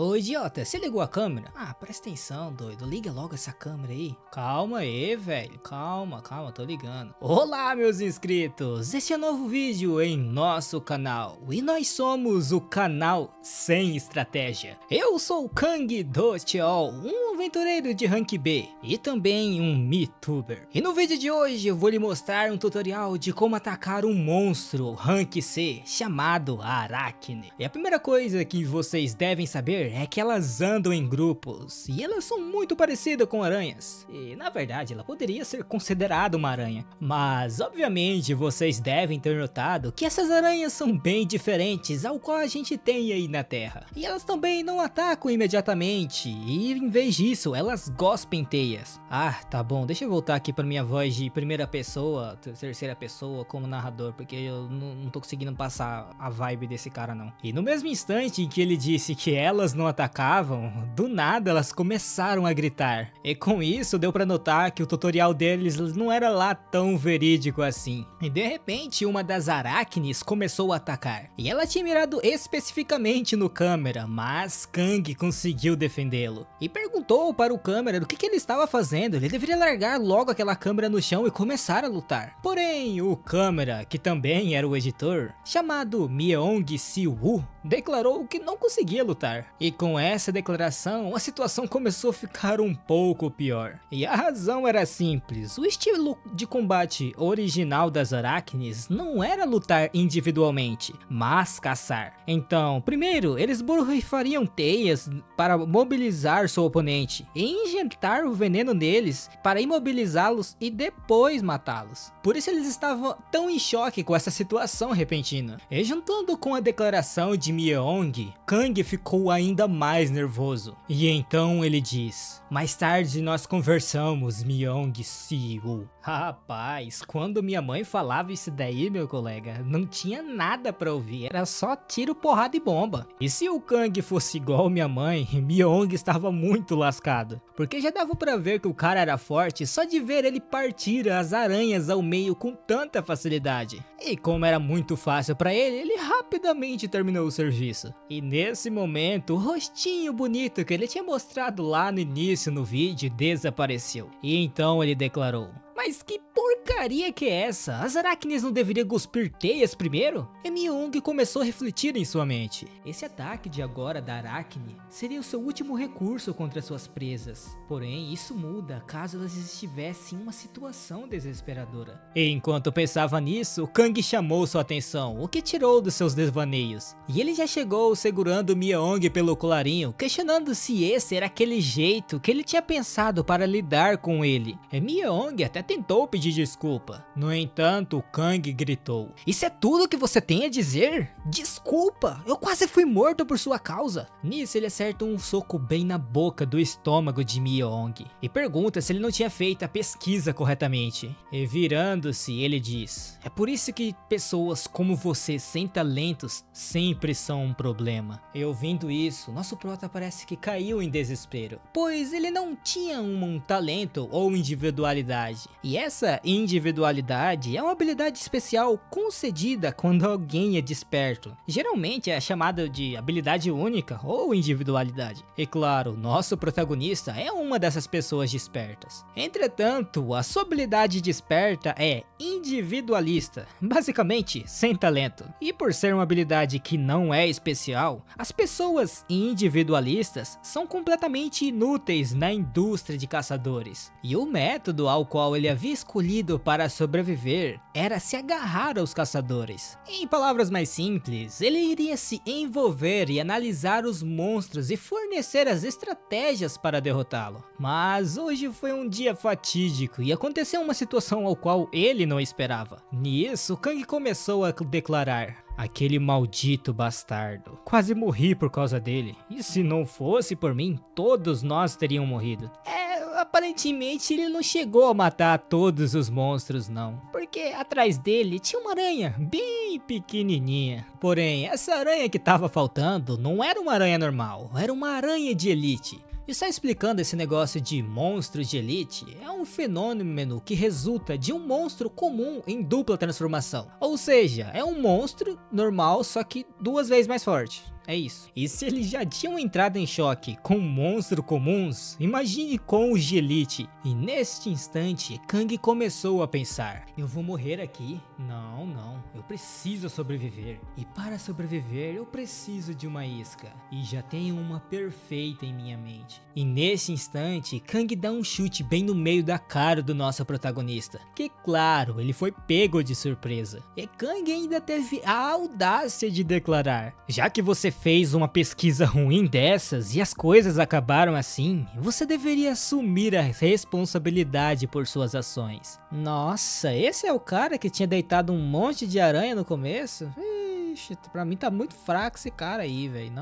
Ô idiota, você ligou a câmera? Ah, presta atenção, doido, liga logo essa câmera aí. Calma aí, velho, calma, tô ligando. Olá, meus inscritos, este é um novo vídeo em nosso canal. E nós somos o canal Sem Estratégia. Eu sou o Kang do Cheol, um aventureiro de rank B e também um MeTuber. E no vídeo de hoje eu vou lhe mostrar um tutorial de como atacar um monstro rank C chamado Arachne. E a primeira coisa que vocês devem saber é que elas andam em grupos e elas são muito parecidas com aranhas. E na verdade ela poderia ser considerada uma aranha, mas obviamente vocês devem ter notado que essas aranhas são bem diferentes ao qual a gente tem aí na Terra. E elas também não atacam imediatamente e em vez disso elas gospem teias. Ah, tá bom, deixa eu voltar aqui para minha voz de primeira pessoa, terceira pessoa como narrador, porque eu não tô conseguindo passar a vibe desse cara não. E no mesmo instante em que ele disse que elas não atacavam, do nada elas começaram a gritar. E com isso deu pra notar que o tutorial deles não era lá tão verídico assim. E de repente uma das aracnes começou a atacar. E ela tinha mirado especificamente no câmera, mas Kang conseguiu defendê-lo. E perguntou para o câmera do que ele estava fazendo, ele deveria largar logo aquela câmera no chão e começar a lutar. Porém, o câmera, que também era o editor, chamado Myeong-si-woo, declarou que não conseguia lutar. E com essa declaração, a situação começou a ficar um pouco pior. E a razão era simples, o estilo de combate original das aracnes não era lutar individualmente, mas caçar. Então, primeiro, eles borrifariam teias para mobilizar seu oponente e injetar o veneno neles para imobilizá-los e depois matá-los. Por isso eles estavam tão em choque com essa situação repentina. E juntando com a declaração de Myeong, Kang ficou ainda mais nervoso. E então ele diz: mais tarde nós conversamos, Myeong-si-woo. Rapaz, quando minha mãe falava isso daí, meu colega, não tinha nada pra ouvir, era só tiro, porrada e bomba. E se o Kang fosse igual minha mãe, Myeong estava muito lascado, porque já dava pra ver que o cara era forte só de ver ele partir as aranhas ao meio com tanta facilidade. E como era muito fácil pra ele, ele rapidamente terminou o serviço. E nesse momento, o rostinho bonito que ele tinha mostrado lá no início no vídeo desapareceu. E então ele declarou: mas que porcaria que é essa? As aracnes não deveriam cuspir teias primeiro? E Myeong começou a refletir em sua mente. Esse ataque de agora da aracne seria o seu último recurso contra suas presas. Porém, isso muda caso elas estivessem em uma situação desesperadora. E enquanto pensava nisso, Kang chamou sua atenção, o que tirou dos seus devaneios. E ele já chegou segurando Myeong pelo colarinho, questionando se esse era aquele jeito que ele tinha pensado para lidar com ele. E Myeong até tentou pedir desculpa. No entanto, Kang gritou: isso é tudo que você tem a dizer? Desculpa, eu quase fui morto por sua causa. Nisso ele acerta um soco bem na boca do estômago de Myeong e pergunta se ele não tinha feito a pesquisa corretamente. E virando-se, ele diz: é por isso que pessoas como você sem talentos sempre são um problema. E ouvindo isso, nosso prota parece que caiu em desespero, pois ele não tinha um talento ou individualidade. E essa individualidade é uma habilidade especial concedida quando alguém é desperto. Geralmente é chamada de habilidade única ou individualidade. E claro, nosso protagonista é uma dessas pessoas despertas. Entretanto, a sua habilidade desperta é individualista, basicamente sem talento. E por ser uma habilidade que não é especial, as pessoas individualistas são completamente inúteis na indústria de caçadores. E o método ao qual ele havia escolhido para sobreviver era se agarrar aos caçadores. Em palavras mais simples, ele iria se envolver e analisar os monstros e fornecer as estratégias para derrotá-lo. Mas hoje foi um dia fatídico e aconteceu uma situação ao qual ele não esperava. Nisso, Kang começou a declarar: aquele maldito bastardo. Quase morri por causa dele. E se não fosse por mim, todos nós teriam morrido. Aparentemente ele não chegou a matar todos os monstros não, porque atrás dele tinha uma aranha bem pequenininha. Porém, essa aranha que estava faltando não era uma aranha normal, era uma aranha de elite. E só explicando esse negócio de monstros de elite, é um fenômeno que resulta de um monstro comum em dupla transformação. Ou seja, é um monstro normal, só que 2 vezes mais forte. É isso. E se eles já tinham entrado em choque com monstros comuns, imagine com os de elite. E neste instante, Kang começou a pensar: eu vou morrer aqui? Não, não. Eu preciso sobreviver. E para sobreviver, eu preciso de uma isca. E já tenho uma perfeita em minha mente. E nesse instante, Kang dá um chute bem no meio da cara do nosso protagonista. Que claro, ele foi pego de surpresa. E Kang ainda teve a audácia de declarar: já que você fez uma pesquisa ruim dessas e as coisas acabaram assim, você deveria assumir a responsabilidade por suas ações. Nossa, esse é o cara que tinha deitado um monte de aranha no começo? Ixi, pra mim tá muito fraco esse cara aí, velho.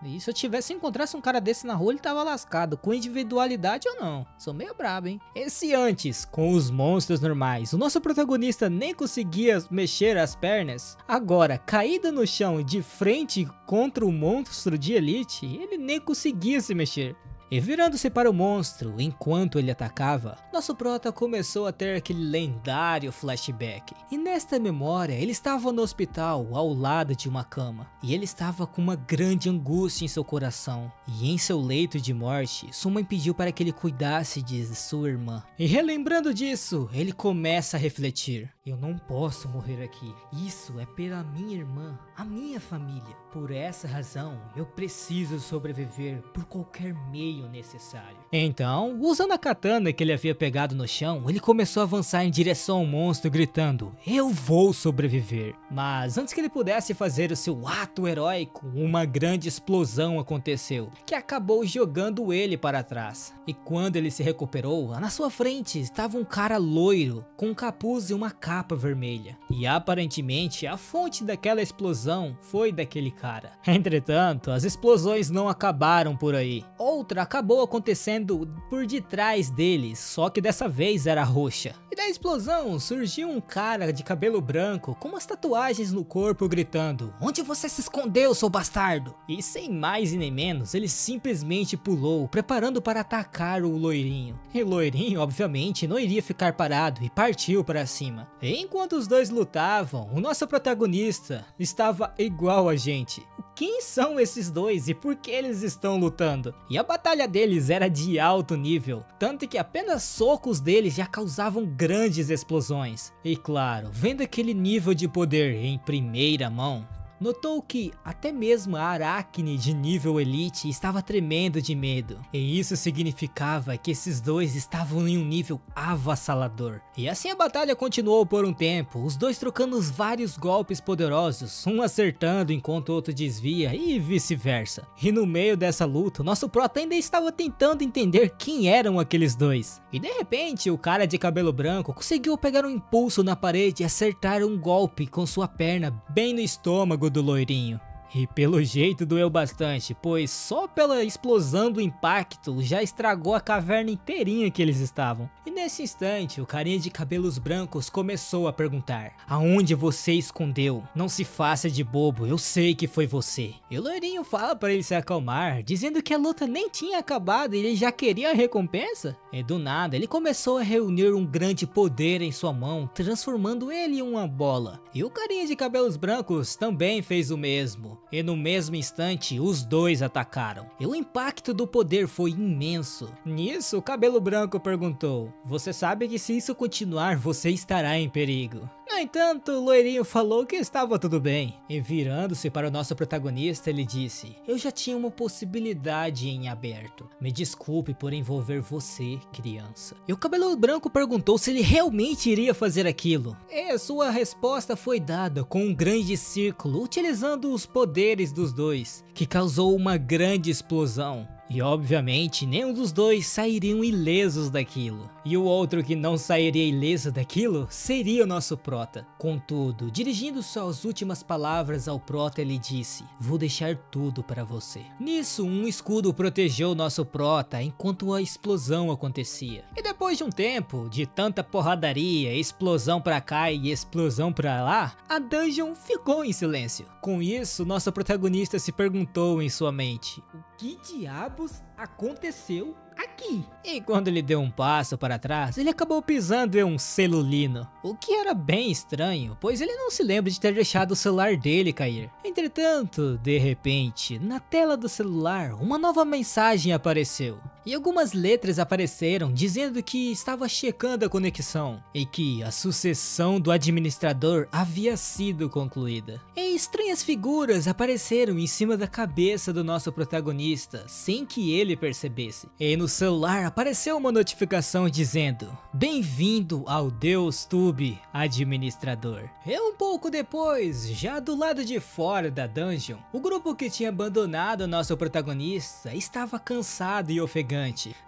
E se eu encontrasse um cara desse na rua, ele tava lascado, com individualidade ou não. Sou meio brabo, hein? Esse antes, com os monstros normais, o nosso protagonista nem conseguia mexer as pernas. Agora, caído no chão de frente contra o monstro de elite, ele nem conseguia se mexer. E virando-se para o monstro, enquanto ele atacava, nosso prota começou a ter aquele lendário flashback. E nesta memória, ele estava no hospital, ao lado de uma cama. E ele estava com uma grande angústia em seu coração. E em seu leito de morte, sua mãe pediu para que ele cuidasse de sua irmã. E relembrando disso, ele começa a refletir: eu não posso morrer aqui. Isso é pela minha irmã, a minha família. Por essa razão, eu preciso sobreviver por qualquer meio necessário. Então, usando a katana que ele havia pegado no chão, ele começou a avançar em direção ao monstro, gritando: eu vou sobreviver. Mas antes que ele pudesse fazer o seu ato heróico, uma grande explosão aconteceu, que acabou jogando ele para trás. E quando ele se recuperou, na sua frente estava um cara loiro, com um capuz e uma capa vermelha. E aparentemente a fonte daquela explosão foi daquele cara. Entretanto, as explosões não acabaram por aí. Outra acabou acontecendo por detrás deles, só que dessa vez era roxa. E da explosão surgiu um cara de cabelo branco com umas tatuagens no corpo gritando: onde você se escondeu, seu bastardo? E sem mais e nem menos, ele simplesmente pulou, preparando para atacar o loirinho. E o loirinho, obviamente, não iria ficar parado e partiu para cima. E enquanto os dois lutavam, o nosso protagonista estava igual a gente. Quem são esses dois e por que eles estão lutando? E a batalha deles era de alto nível, tanto que apenas socos deles já causavam grandes explosões. E claro, vendo aquele nível de poder em primeira mão, notou que até mesmo a Aracne de nível elite estava tremendo de medo. E isso significava que esses dois estavam em um nível avassalador. E assim a batalha continuou por um tempo, os dois trocando vários golpes poderosos, um acertando enquanto o outro desvia e vice-versa. E no meio dessa luta, nosso prota ainda estava tentando entender quem eram aqueles dois. E de repente, o cara de cabelo branco conseguiu pegar um impulso na parede e acertar um golpe com sua perna bem no estômago do loirinho. E pelo jeito doeu bastante, pois só pela explosão do impacto já estragou a caverna inteirinha que eles estavam. E nesse instante, o carinha de cabelos brancos começou a perguntar: aonde você escondeu? Não se faça de bobo, eu sei que foi você. E o loirinho fala para ele se acalmar, dizendo que a luta nem tinha acabado e ele já queria a recompensa. E do nada, ele começou a reunir um grande poder em sua mão, transformando ele em uma bola. E o carinha de cabelos brancos também fez o mesmo. E no mesmo instante, os dois atacaram. E o impacto do poder foi imenso. Nisso, o cabelo branco perguntou: você sabe que se isso continuar, você estará em perigo. No entanto, o loirinho falou que estava tudo bem. E virando-se para o nosso protagonista, ele disse: eu já tinha uma possibilidade em aberto. Me desculpe por envolver você, criança. E o cabelo branco perguntou se ele realmente iria fazer aquilo. E sua resposta foi dada com um grande círculo, utilizando os poderes dos dois, que causou uma grande explosão. E obviamente nenhum dos dois sairiam ilesos daquilo. E o outro que não sairia ileso daquilo seria o nosso prota. Contudo, dirigindo suas últimas palavras ao prota, ele disse: vou deixar tudo para você. Nisso, um escudo protegeu o nosso prota enquanto a explosão acontecia. E depois de um tempo, de tanta porradaria, explosão pra cá e explosão pra lá, a dungeon ficou em silêncio. Com isso, nosso protagonista se perguntou em sua mente: o que diabos aconteceu aqui? aqui. E quando ele deu um passo para trás, ele acabou pisando em um celulino, o que era bem estranho, pois ele não se lembra de ter deixado o celular dele cair. Entretanto, de repente, na tela do celular, uma nova mensagem apareceu. E algumas letras apareceram dizendo que estava checando a conexão e que a sucessão do administrador havia sido concluída. E estranhas figuras apareceram em cima da cabeça do nosso protagonista, sem que ele percebesse. E no celular apareceu uma notificação dizendo: "Bem-vindo ao DeusTube, administrador." E um pouco depois, já do lado de fora da dungeon, o grupo que tinha abandonado o nosso protagonista estava cansado e ofegante.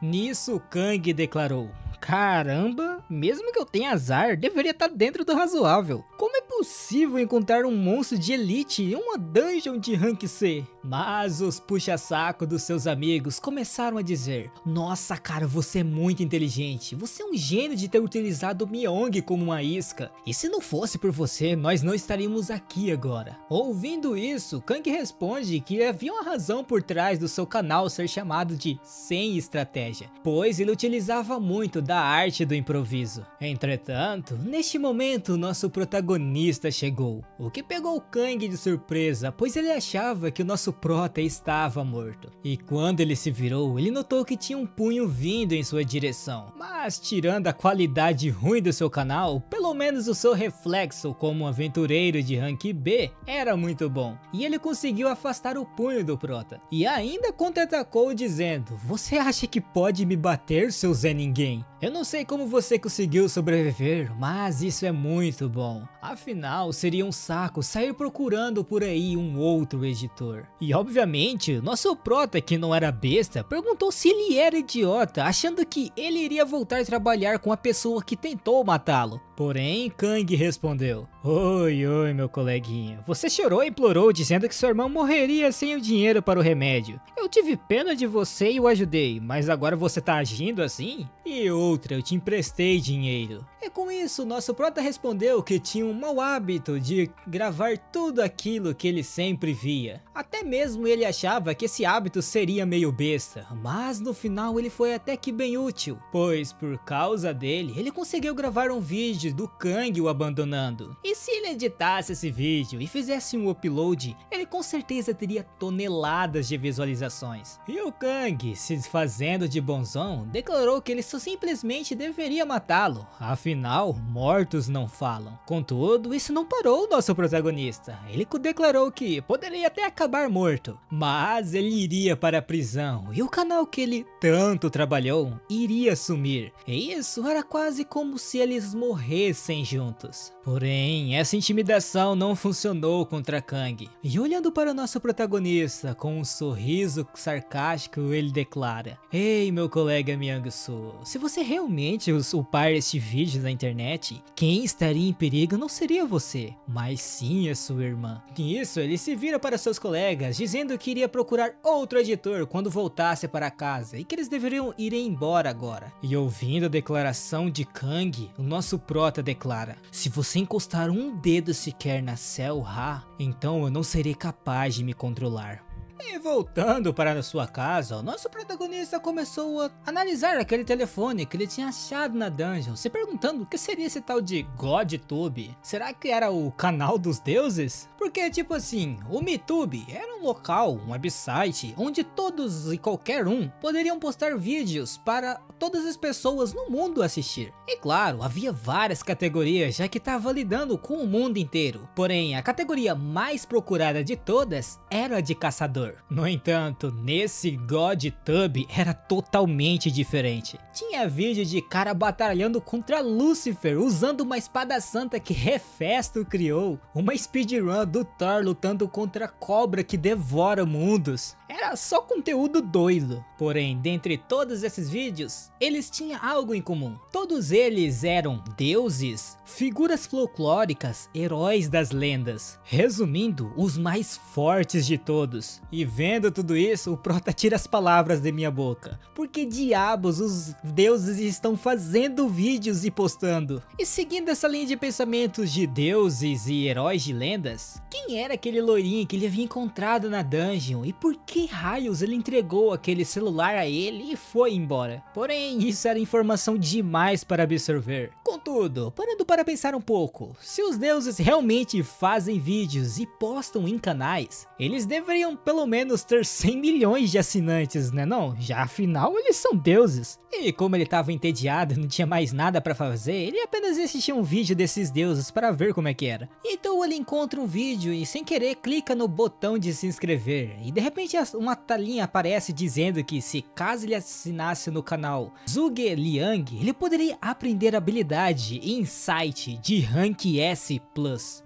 Nisso, Kang declarou: "Caramba, mesmo que eu tenha azar, deveria estar dentro do razoável. Como é possível encontrar um monstro de elite em uma dungeon de rank C?" Mas os puxa-saco dos seus amigos começaram a dizer: "Nossa cara, você é muito inteligente, você é um gênio de ter utilizado o Myong como uma isca. E se não fosse por você, nós não estaríamos aqui agora." Ouvindo isso, Kang responde que havia uma razão por trás do seu canal ser chamado de Sem Estratégia, pois ele utilizava muito da arte do improviso. Entretanto, neste momento nosso protagonista chegou, o que pegou o Kang de surpresa, pois ele achava que o nosso prota estava morto. E quando ele se virou, ele notou que tinha um punho vindo em sua direção. Mas tirando a qualidade ruim do seu canal, pelo menos o seu reflexo como um aventureiro de rank B era muito bom. E ele conseguiu afastar o punho do prota. E ainda contra-atacou dizendo: "Você acha que pode me bater, seu Zé Ninguém? Eu não sei como você conseguiu sobreviver, mas isso é muito bom. Afinal, seria um saco sair procurando por aí um outro editor." E obviamente, nosso prota, que não era besta, perguntou se ele era idiota, achando que ele iria voltar a trabalhar com a pessoa que tentou matá-lo. Porém, Kang respondeu: Oi, meu coleguinha. Você chorou e implorou dizendo que seu irmão morreria sem o dinheiro para o remédio. Eu tive pena de você e o ajudei, mas agora você tá agindo assim? E outra, eu te emprestei dinheiro." E com isso, nosso prota respondeu que tinha um mau hábito de gravar tudo aquilo que ele sempre via. Até mesmo ele achava que esse hábito seria meio besta, mas no final ele foi até que bem útil, pois por causa dele, ele conseguiu gravar um vídeo do Kang o abandonando. E se ele editasse esse vídeo e fizesse um upload, ele com certeza teria toneladas de visualizações. E o Kang, se fazendo de bonzão, declarou que ele só simplesmente deveria matá-lo, afinal, mortos não falam. Contudo, isso não parou o nosso protagonista. Ele declarou que poderia até acabar morto, mas ele iria para a prisão e o canal que ele tanto trabalhou iria sumir. E isso era quase como se eles morressem juntos. Porém, essa intimidação não funcionou contra Kang. E olhando para o nosso protagonista com um sorriso sarcástico, ele declara: "Ei, meu colega Myung-soo, se você realmente upar este vídeo na internet, quem estaria em perigo não seria você, mas sim a sua irmã." Nisso, ele se vira para seus colegas, dizendo que iria procurar outro editor quando voltasse para casa e que eles deveriam ir embora agora. E ouvindo a declaração de Kang, o nosso prota declara: "Se você encostar um dedo sequer na Cell Ha, então eu não serei capaz de me controlar." E voltando para a sua casa, o nosso protagonista começou a analisar aquele telefone que ele tinha achado na dungeon, se perguntando o que seria esse tal de GodTube. Será que era o canal dos deuses? Porque tipo assim, o MeTube era um local, um website, onde todos e qualquer um poderiam postar vídeos para todas as pessoas no mundo assistir. E claro, havia várias categorias, já que estava lidando com o mundo inteiro. Porém, a categoria mais procurada de todas era a de caçador. No entanto, nesse GodTube era totalmente diferente. Tinha vídeo de cara batalhando contra Lúcifer, usando uma espada santa que Hefesto criou, uma speedrun do Thor lutando contra a cobra que devora mundos. Era só conteúdo doido. Porém, dentre todos esses vídeos, eles tinham algo em comum. Todos eles eram deuses, figuras folclóricas, heróis das lendas. Resumindo, os mais fortes de todos. E vendo tudo isso, o prota tira as palavras de minha boca. Por que diabos os deuses estão fazendo vídeos e postando? E seguindo essa linha de pensamentos de deuses e heróis de lendas, quem era aquele loirinho que ele havia encontrado na dungeon e por que que raios ele entregou aquele celular a ele e foi embora. Porém, isso era informação demais para absorver. Contudo, parando para pensar um pouco, se os deuses realmente fazem vídeos e postam em canais, eles deveriam pelo menos ter 100 milhões de assinantes, né não? Já afinal eles são deuses. E como ele estava entediado e não tinha mais nada para fazer, ele apenas assistia um vídeo desses deuses para ver como é que era. Então ele encontra um vídeo e sem querer clica no botão de se inscrever. E de repente uma telinha aparece dizendo que se caso ele assinasse no canal Zhuge Liang, ele poderia aprender a habilidade Insight de Rank S+,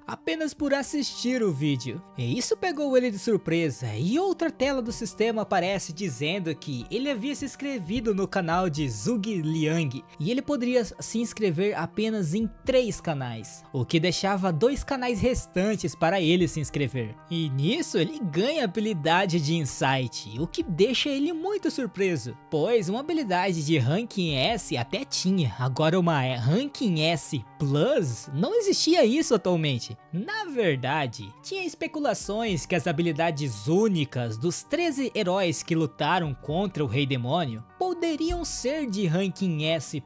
apenas por assistir o vídeo. E isso pegou ele de surpresa, e outra tela do sistema aparece dizendo que ele havia se inscrevido no canal de Zhuge Liang, e ele poderia se inscrever apenas em 3 canais, o que deixava 2 canais restantes para ele se inscrever. E nisso ele ganha a habilidade de Insight, o que deixa ele muito surpreso, pois uma habilidade de Ranking S até tinha, agora uma Ranking S Plus, não existia isso atualmente. Na verdade, tinha especulações que as habilidades únicas dos 13 heróis que lutaram contra o Rei Demônio poderiam ser de Ranking S+.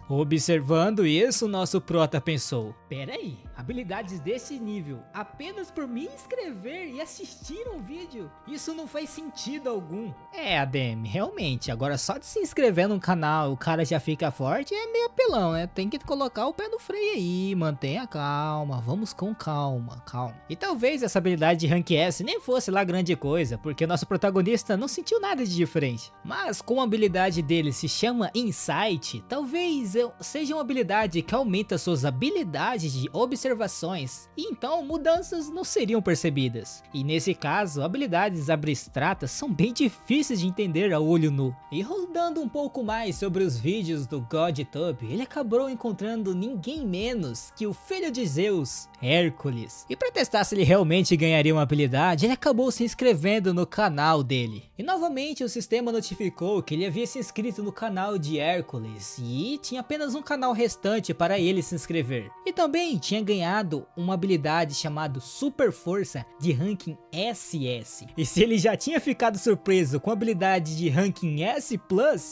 Observando isso, nosso prota pensou: pera aí, habilidades desse nível apenas por me inscrever e assistir um vídeo? Isso não faz sentido algum. É, ADM, realmente, agora só de se inscrever num canal o cara já fica forte é meio apelão, né? Tem que colocar o pé no freio aí, mantenha calma, vamos com calma. E talvez essa habilidade de Rank S nem fosse lá grande coisa, porque nosso protagonista não sentiu nada de diferente. Mas como a habilidade dele se chama Insight, talvez seja uma habilidade que aumenta suas habilidades de observações, e então mudanças não seriam percebidas. E nesse caso, habilidades abstratas são bem difíceis de entender a olho nu. E rodando um pouco mais sobre os vídeos do GodTube, ele acabou encontrando ninguém menos que o filho de Zeus, Hércules. E para testar se ele realmente ganharia uma habilidade, ele acabou se inscrevendo no canal dele. E novamente o sistema notificou que ele havia se inscrito no canal de Hércules e tinha apenas um canal restante para ele se inscrever. E também tinha ganhado uma habilidade chamada Super Força de Ranking SS. E se ele já tinha ficado surpreso com a habilidade de Ranking S+,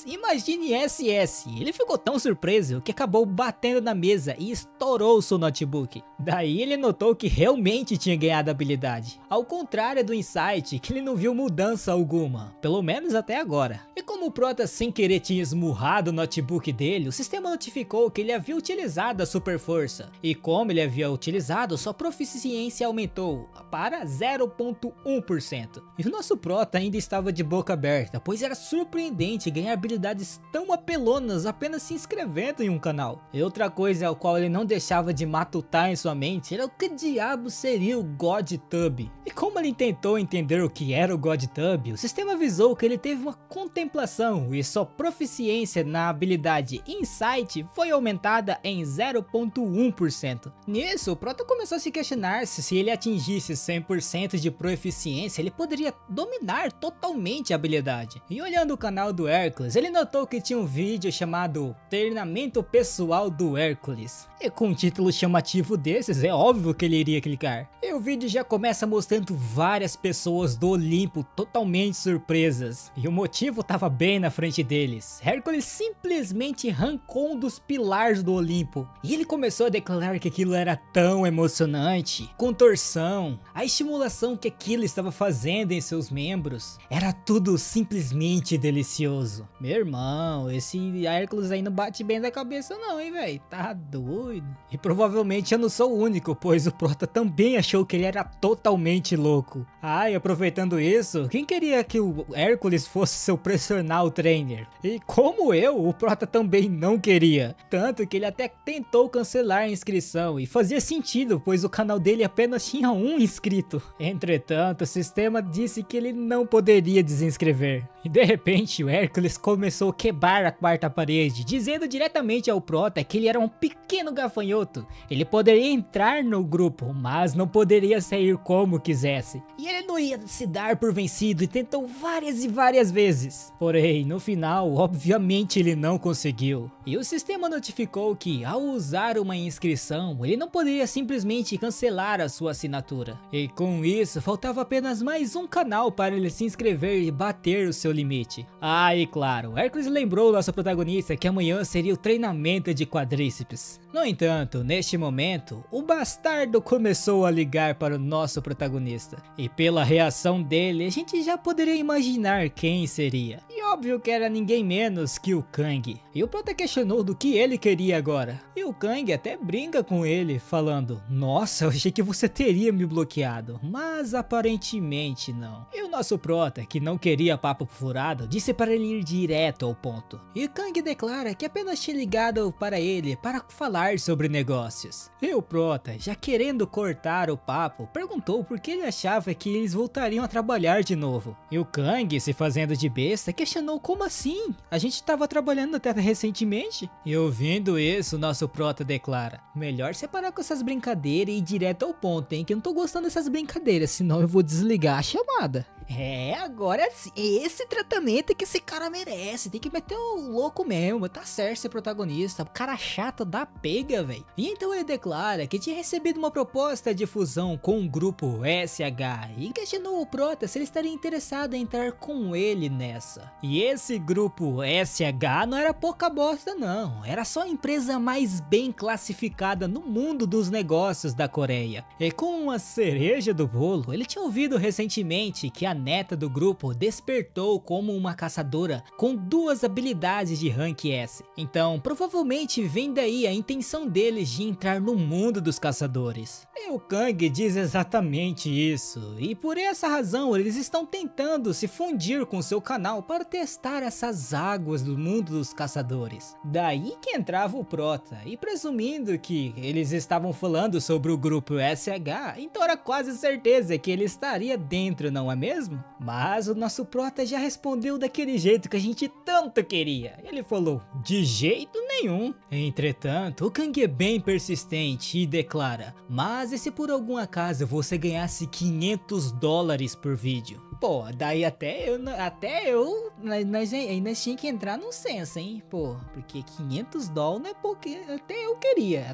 imagine SS. Ele ficou tão surpreso que acabou batendo na mesa e estourou seu notebook. Daí ele notou que realmente tinha ganhado a habilidade, ao contrário do Insight, que ele não viu mudança alguma, pelo menos até agora. E como o prota sem querer tinha esmurrado o notebook dele, o sistema notificou que ele havia utilizado a Super Força, e como ele havia utilizado, sua proficiência aumentou para 0,1%. E o nosso prota ainda estava de boca aberta, pois era surpreendente ganhar habilidades tão apelonas apenas se inscrevendo em um canal. E outra coisa ao qual ele não deixava de matutar em sua mente era o que diabo seria o GodTube. E como ele tentou entender o que era o GodTube, o sistema avisou que ele teve uma contemplação e sua proficiência na habilidade Insight foi aumentada em 0,1%. Nisso, o prota começou a se questionar se ele atingisse 100% de proficiência, ele poderia dominar totalmente a habilidade. E olhando o canal do Hércules, ele notou que tinha um vídeo chamado Treinamento Pessoal do Hércules. E com um título chamativo desses, é óbvio que ele iria clicar. E o vídeo já começa mostrando várias pessoas do Olimpo totalmente surpresas. E o motivo estava bem na frente deles. Hércules simplesmente arrancou um dos pilares do Olimpo. E ele começou a declarar que aquilo era tão emocionante. Contorção, a estimulação que aquilo estava fazendo em seus membros. Era tudo simplesmente delicioso. Meu irmão, esse Hércules aí não bate bem da cabeça não, hein, velho? Tá doido. E provavelmente eu não sou o único, pois o prota também achou que ele era totalmente louco. E aproveitando isso, quem queria que o Hércules fosse seu personal trainer? E como eu, o prota também não queria. Tanto que ele até tentou cancelar a inscrição, e fazia sentido, pois o canal dele apenas tinha um inscrito. Entretanto, o sistema disse que ele não poderia desinscrever. E de repente o Hércules começou a quebrar a quarta parede, dizendo diretamente ao Prota que ele era um pequeno gafanhoto. Ele poderia entrar no grupo, mas não poderia sair como quisesse. E ele não ia se dar por vencido e tentou várias e várias vezes. Porém, no final, obviamente ele não conseguiu. E o sistema notificou que, ao usar uma inscrição, ele não poderia simplesmente cancelar a sua assinatura. E com isso, faltava apenas mais um canal para ele se inscrever e bater o seu limite. Ah, e claro, Hércules lembrou nosso protagonista que amanhã seria o treinamento de quadríceps. No entanto, neste momento, o bastardo começou a ligar para o nosso protagonista. E pela reação dele, a gente já poderia imaginar quem seria. E óbvio que era ninguém menos que o Kang. E o Prota questionou do que ele queria agora. E o Kang até brinca com ele, falando: nossa, eu achei que você teria me bloqueado, mas aparentemente não. E o nosso Prota, que não queria papo furado, disse para ele ir direto ao ponto. E o Kang declara que apenas tinha ligado para ele para falar sobre negócios. E o Prota, já querendo cortar o papo, perguntou por que ele achava que eles voltariam a trabalhar de novo. E o Kang, se fazendo de besta, questionou como assim? A gente estava trabalhando até recentemente? E ouvindo isso, nosso Prota declara: melhor separar com essas brincadeiras e ir direto ao ponto, hein? Que eu não tô gostando dessas brincadeiras, senão eu vou desligar a chamada. É, agora sim, esse tratamento que esse cara merece, tem que meter o louco mesmo, tá certo ser protagonista, cara chato da pega, velho. E então ele declara que tinha recebido uma proposta de fusão com o grupo SH e questionou o Prota se ele estaria interessado em entrar com ele nessa. E esse grupo SH não era pouca bosta não, era só a empresa mais bem classificada no mundo dos negócios da Coreia. E com uma cereja do bolo, ele tinha ouvido recentemente que a neta do grupo despertou como uma caçadora com 2 habilidades de rank S. Então provavelmente vem daí a intenção deles de entrar no mundo dos caçadores. E o Kang diz exatamente isso, e por essa razão eles estão tentando se fundir com seu canal para testar essas águas do mundo dos caçadores. Daí que entrava o Prota, e presumindo que eles estavam falando sobre o grupo SH, então era quase certeza que ele estaria dentro, não é mesmo? Mas o nosso Prota já respondeu daquele jeito que a gente tanto queria. Ele falou: de jeito nenhum. Entretanto, o Kang é bem persistente e declara: mas e se por algum acaso você ganhasse $500 por vídeo? Pô, daí até eu, nós tinha que entrar no senso, hein? Pô, porque $500 não é pouco, até eu queria.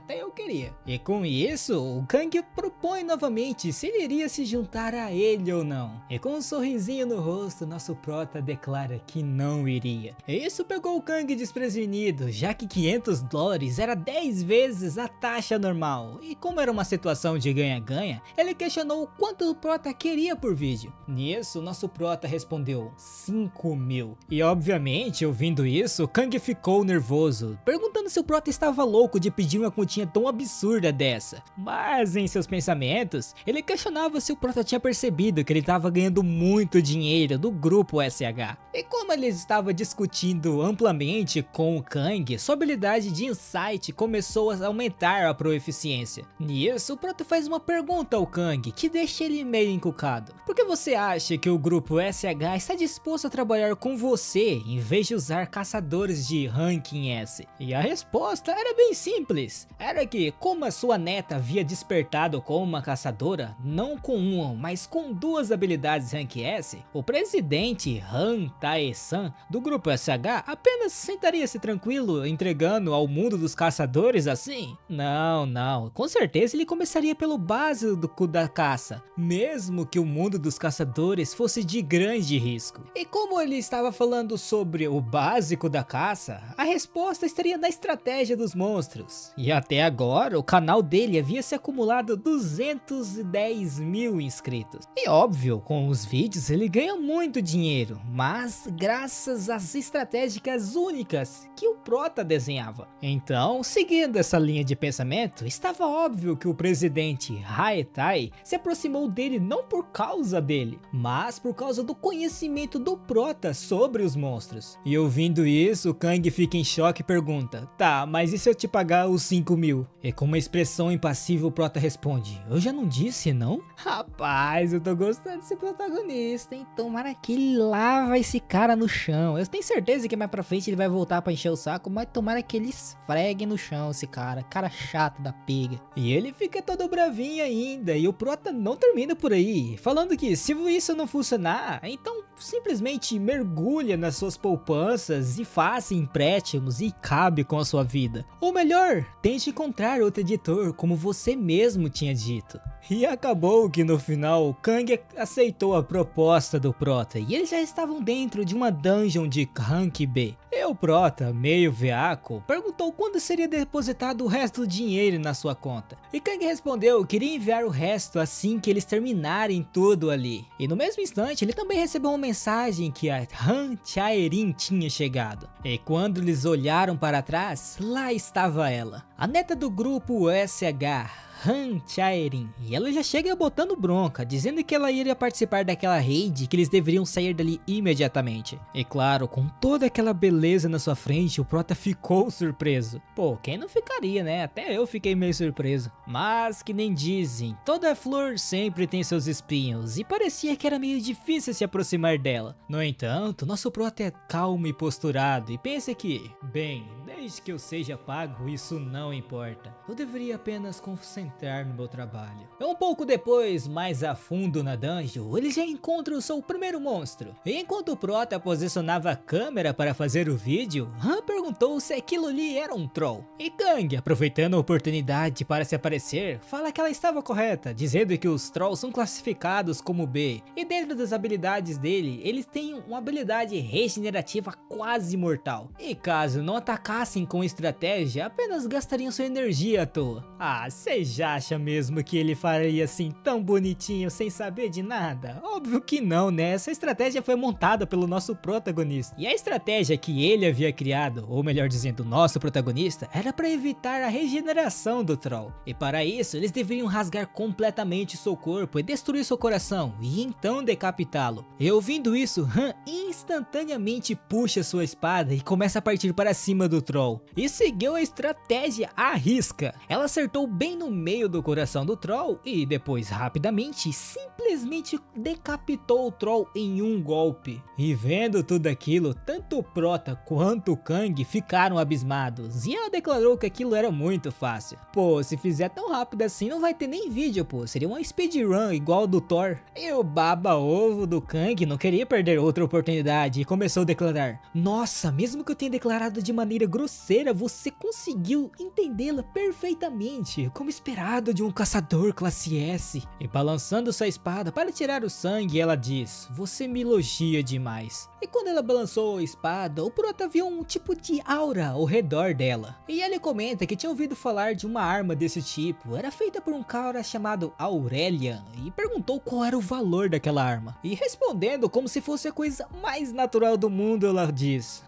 E com isso, o Kang propõe novamente se ele iria se juntar a ele ou não. E com um sorrisinho no rosto, nosso Prota declara que não iria. E isso pegou o Kang desprevenido, já que $500 era 10 vezes a taxa normal. E como era uma situação de ganha-ganha, ele questionou o quanto o Prota queria por vídeo. Nisso, nosso Prota respondeu 5.000. E obviamente, ouvindo isso, o Kang ficou nervoso, perguntando se o Prota estava louco de pedir uma continha tão absurda dessa. Mas em seus pensamentos, ele questionava se o Prota tinha percebido que ele estava ganhando muito dinheiro do grupo SH. E como ele estava discutindo amplamente com o Kang, sua habilidade de insight começou a aumentar a proeficiência. Nisso, o Prota faz uma pergunta ao Kang, que deixa ele meio encucado. Por que você acha que o grupo SH está disposto a trabalhar com você em vez de usar caçadores de ranking S? E a resposta era bem simples. Era que, como a sua neta havia despertado como uma caçadora, não com uma, mas com 2 habilidades rank S, o presidente Han Tae-san do grupo SH apenas sentaria-se tranquilo entregando ao mundo dos caçadores assim? Não, com certeza ele começaria pelo básico da caça, mesmo que o mundo dos caçadores fosse de grande risco. E como ele estava falando sobre o básico da caça, a resposta estaria na estratégia dos monstros. E até agora o canal dele havia se acumulado 210.000 inscritos. E óbvio, com os vídeos ele ganha muito dinheiro, mas graças às estratégicas únicas que o Prota desenhava. Então, seguindo essa linha de pensamento, estava óbvio que o presidente Haetai se aproximou dele não por causa dele, mas mas por causa do conhecimento do Prota sobre os monstros. E ouvindo isso, Kang fica em choque e pergunta: tá, mas e se eu te pagar os 5 mil? E com uma expressão impassível, o Prota responde: eu já não disse, não? Rapaz, eu tô gostando desse protagonista, hein? Tomara que ele lava esse cara no chão. Eu tenho certeza que mais pra frente ele vai voltar pra encher o saco, mas tomara que ele esfregue no chão esse cara chato da pega. E ele fica todo bravinho ainda, e o Prota não termina por aí, falando que se isso não funcionar, então simplesmente mergulha nas suas poupanças e faça empréstimos e cabe com a sua vida. Ou melhor, tente encontrar outro editor, como você mesmo tinha dito. E acabou que no final, Kang aceitou a proposta do Prota e eles já estavam dentro de uma dungeon de Rank B. E o Prota, meio veaco, perguntou quando seria depositado o resto do dinheiro na sua conta. E Kang respondeu que iria enviar o resto assim que eles terminarem tudo ali. E no mesmo instante, ele também recebeu uma mensagem que a Han Chaerin tinha chegado. E quando eles olharam para trás, lá estava ela, a neta do grupo SH, Han Chaerin, e ela já chega botando bronca, dizendo que ela iria participar daquela raid, que eles deveriam sair dali imediatamente. E claro, com toda aquela beleza na sua frente, o Prota ficou surpreso. Pô, quem não ficaria, né? Até eu fiquei meio surpreso. Mas que nem dizem, toda flor sempre tem seus espinhos, e parecia que era meio difícil se aproximar dela. No entanto, nosso Prota é calmo e posturado, e pensa que, bem, desde que eu seja pago, isso não importa. Eu deveria apenas concentrar no meu trabalho. Um pouco depois, mais a fundo na dungeon, ele já encontra o seu primeiro monstro. E enquanto o Prota posicionava a câmera para fazer o vídeo, Han perguntou se aquilo ali era um troll. E Kang, aproveitando a oportunidade para se aparecer, fala que ela estava correta, dizendo que os trolls são classificados como B. E dentro das habilidades dele, eles têm uma habilidade regenerativa quase mortal. E caso não atacassem com estratégia, apenas gastariam sua energia à toa. Ah, seja acha mesmo que ele faria assim tão bonitinho sem saber de nada? Óbvio que não, né? Essa estratégia foi montada pelo nosso protagonista. E a estratégia que ele havia criado, ou melhor dizendo, nosso protagonista, era para evitar a regeneração do troll. E para isso, eles deveriam rasgar completamente seu corpo e destruir seu coração, e então decapitá-lo. E ouvindo isso, Han instantaneamente puxa sua espada e começa a partir para cima do troll. E seguiu a estratégia à risca. Ela acertou bem no meio do coração do troll e depois rapidamente simplesmente decapitou o troll em um golpe. E vendo tudo aquilo, tanto o Prota quanto o Kang ficaram abismados e ela declarou que aquilo era muito fácil. Pô, se fizer tão rápido assim não vai ter nem vídeo, pô, seria uma speedrun igual ao do Thor. E o baba-ovo do Kang não queria perder outra oportunidade e começou a declarar: nossa, mesmo que eu tenha declarado de maneira grosseira, você conseguiu entendê-la perfeitamente, como esperado de um caçador classe S. E balançando sua espada para tirar o sangue, ela diz: você me elogia demais. E quando ela balançou a espada, o Prota viu um tipo de aura ao redor dela. E ele comenta que tinha ouvido falar de uma arma desse tipo, era feita por um cara chamado Aurelian, e perguntou qual era o valor daquela arma. E respondendo como se fosse a coisa mais natural do mundo, ela diz: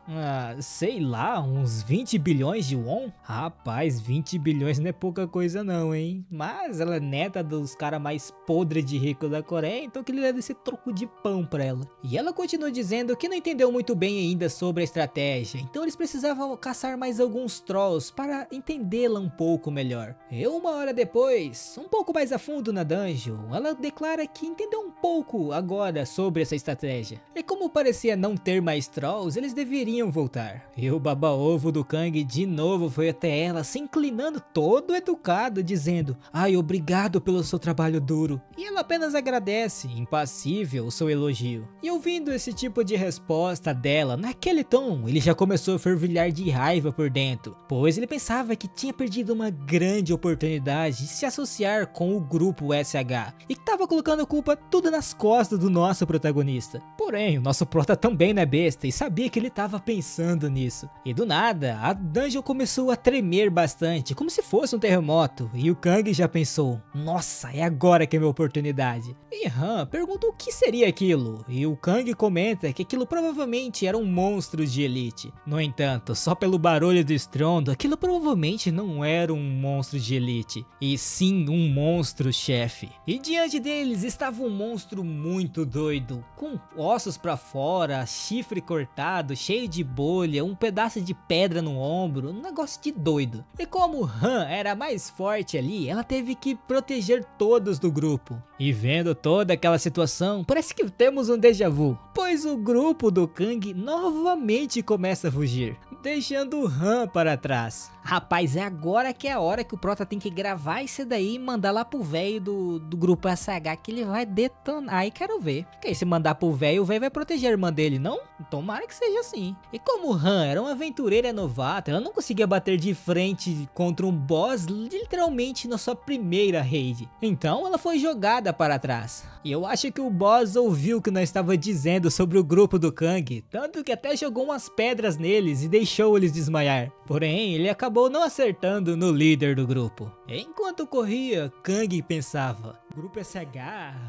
sei lá, uns 20 bilhões de won? Rapaz, 20 bilhões não é pouca coisa não, hein? Mas ela é neta dos caras mais podres de rico da Coreia, então que ele deve ser troco de pão pra ela. E ela continua dizendo que não entendeu muito bem ainda sobre a estratégia, então eles precisavam caçar mais alguns trolls para entendê-la um pouco melhor. E uma hora depois, um pouco mais a fundo na dungeon, ela declara que entendeu um pouco agora sobre essa estratégia. E como parecia não ter mais trolls, eles deveriam voltar. E o baba-ovo do Kang de novo foi até ela, se inclinando todo educado, dizendo: ai, obrigado pelo seu trabalho duro. E ela apenas agradece, impassível, o seu elogio. E ouvindo esse tipo de resposta dela, naquele tom, ele já começou a fervilhar de raiva por dentro, pois ele pensava que tinha perdido uma grande oportunidade de se associar com o grupo SH, e que estava colocando a culpa tudo nas costas do nosso protagonista. Porém, o nosso Prota também não é besta e sabia que ele estava pensando nisso. E do nada, nada, a dungeon começou a tremer bastante, como se fosse um terremoto, e o Kang já pensou, nossa, é agora que é minha oportunidade. E Han pergunta o que seria aquilo, e o Kang comenta que aquilo provavelmente era um monstro de elite. No entanto, só pelo barulho do estrondo, aquilo provavelmente não era um monstro de elite, e sim um monstro-chefe. E diante deles estava um monstro muito doido, com ossos pra fora, chifre cortado, cheio de bolha, um pedaço de pedra no ombro, um negócio de doido. E como Han era mais forte ali, ela teve que proteger todos do grupo. E vendo toda aquela situação, parece que temos um déjà vu, pois o grupo do Kang novamente começa a fugir, deixando o Han para trás. Rapaz, é agora que é a hora que o Prota tem que gravar isso daí e mandar lá pro velho do grupo SH que ele vai detonar. Aí quero ver. Porque aí se mandar pro velho, o velho vai proteger a irmã dele, não? Tomara que seja assim. E como Han era uma aventureira novata, ela não conseguia bater de frente contra um boss literalmente na sua primeira raid. Então ela foi jogada para trás. E eu acho que o boss ouviu o que nós estava dizendo sobre o grupo do Kang, tanto que até jogou umas pedras neles e deixou eles desmaiar. Porém, ele acabou não acertando no líder do grupo. Enquanto corria, Kang pensava, grupo SH,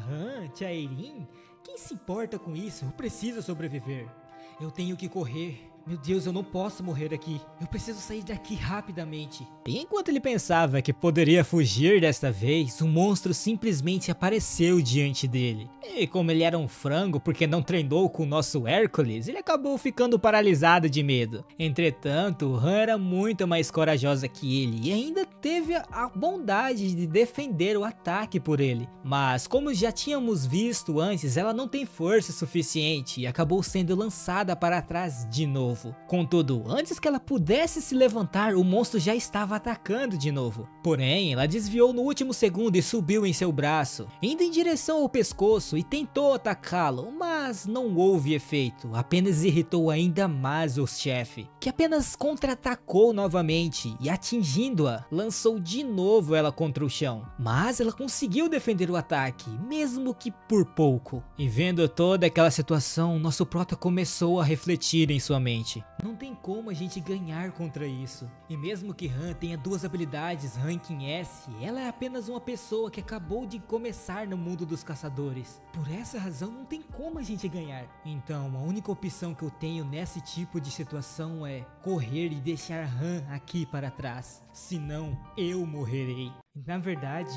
Han, Chairin, quem se importa com isso? Eu preciso sobreviver. Eu tenho que correr. Meu Deus, eu não posso morrer aqui. Eu preciso sair daqui rapidamente. E enquanto ele pensava que poderia fugir desta vez, o monstro simplesmente apareceu diante dele. E como ele era um frango porque não treinou com o nosso Hércules, ele acabou ficando paralisado de medo. Entretanto, Han era muito mais corajosa que ele e ainda teve a bondade de defender o ataque por ele. Mas como já tínhamos visto antes, ela não tem força suficiente e acabou sendo lançada para trás de novo. Contudo, antes que ela pudesse se levantar, o monstro já estava atacando de novo. Porém, ela desviou no último segundo e subiu em seu braço, indo em direção ao pescoço e tentou atacá-lo, mas não houve efeito, apenas irritou ainda mais o chefe, que apenas contra-atacou novamente e atingindo-a, lançou de novo ela contra o chão. Mas ela conseguiu defender o ataque, mesmo que por pouco. E vendo toda aquela situação, nosso prota começou a refletir em sua mente. Não tem como a gente ganhar contra isso. E mesmo que Han tenha duas habilidades ranking S, ela é apenas uma pessoa que acabou de começar no mundo dos caçadores. Por essa razão não tem como a gente ganhar. Então a única opção que eu tenho nesse tipo de situação é correr e deixar Han aqui para trás. Senão eu morrerei. Na verdade,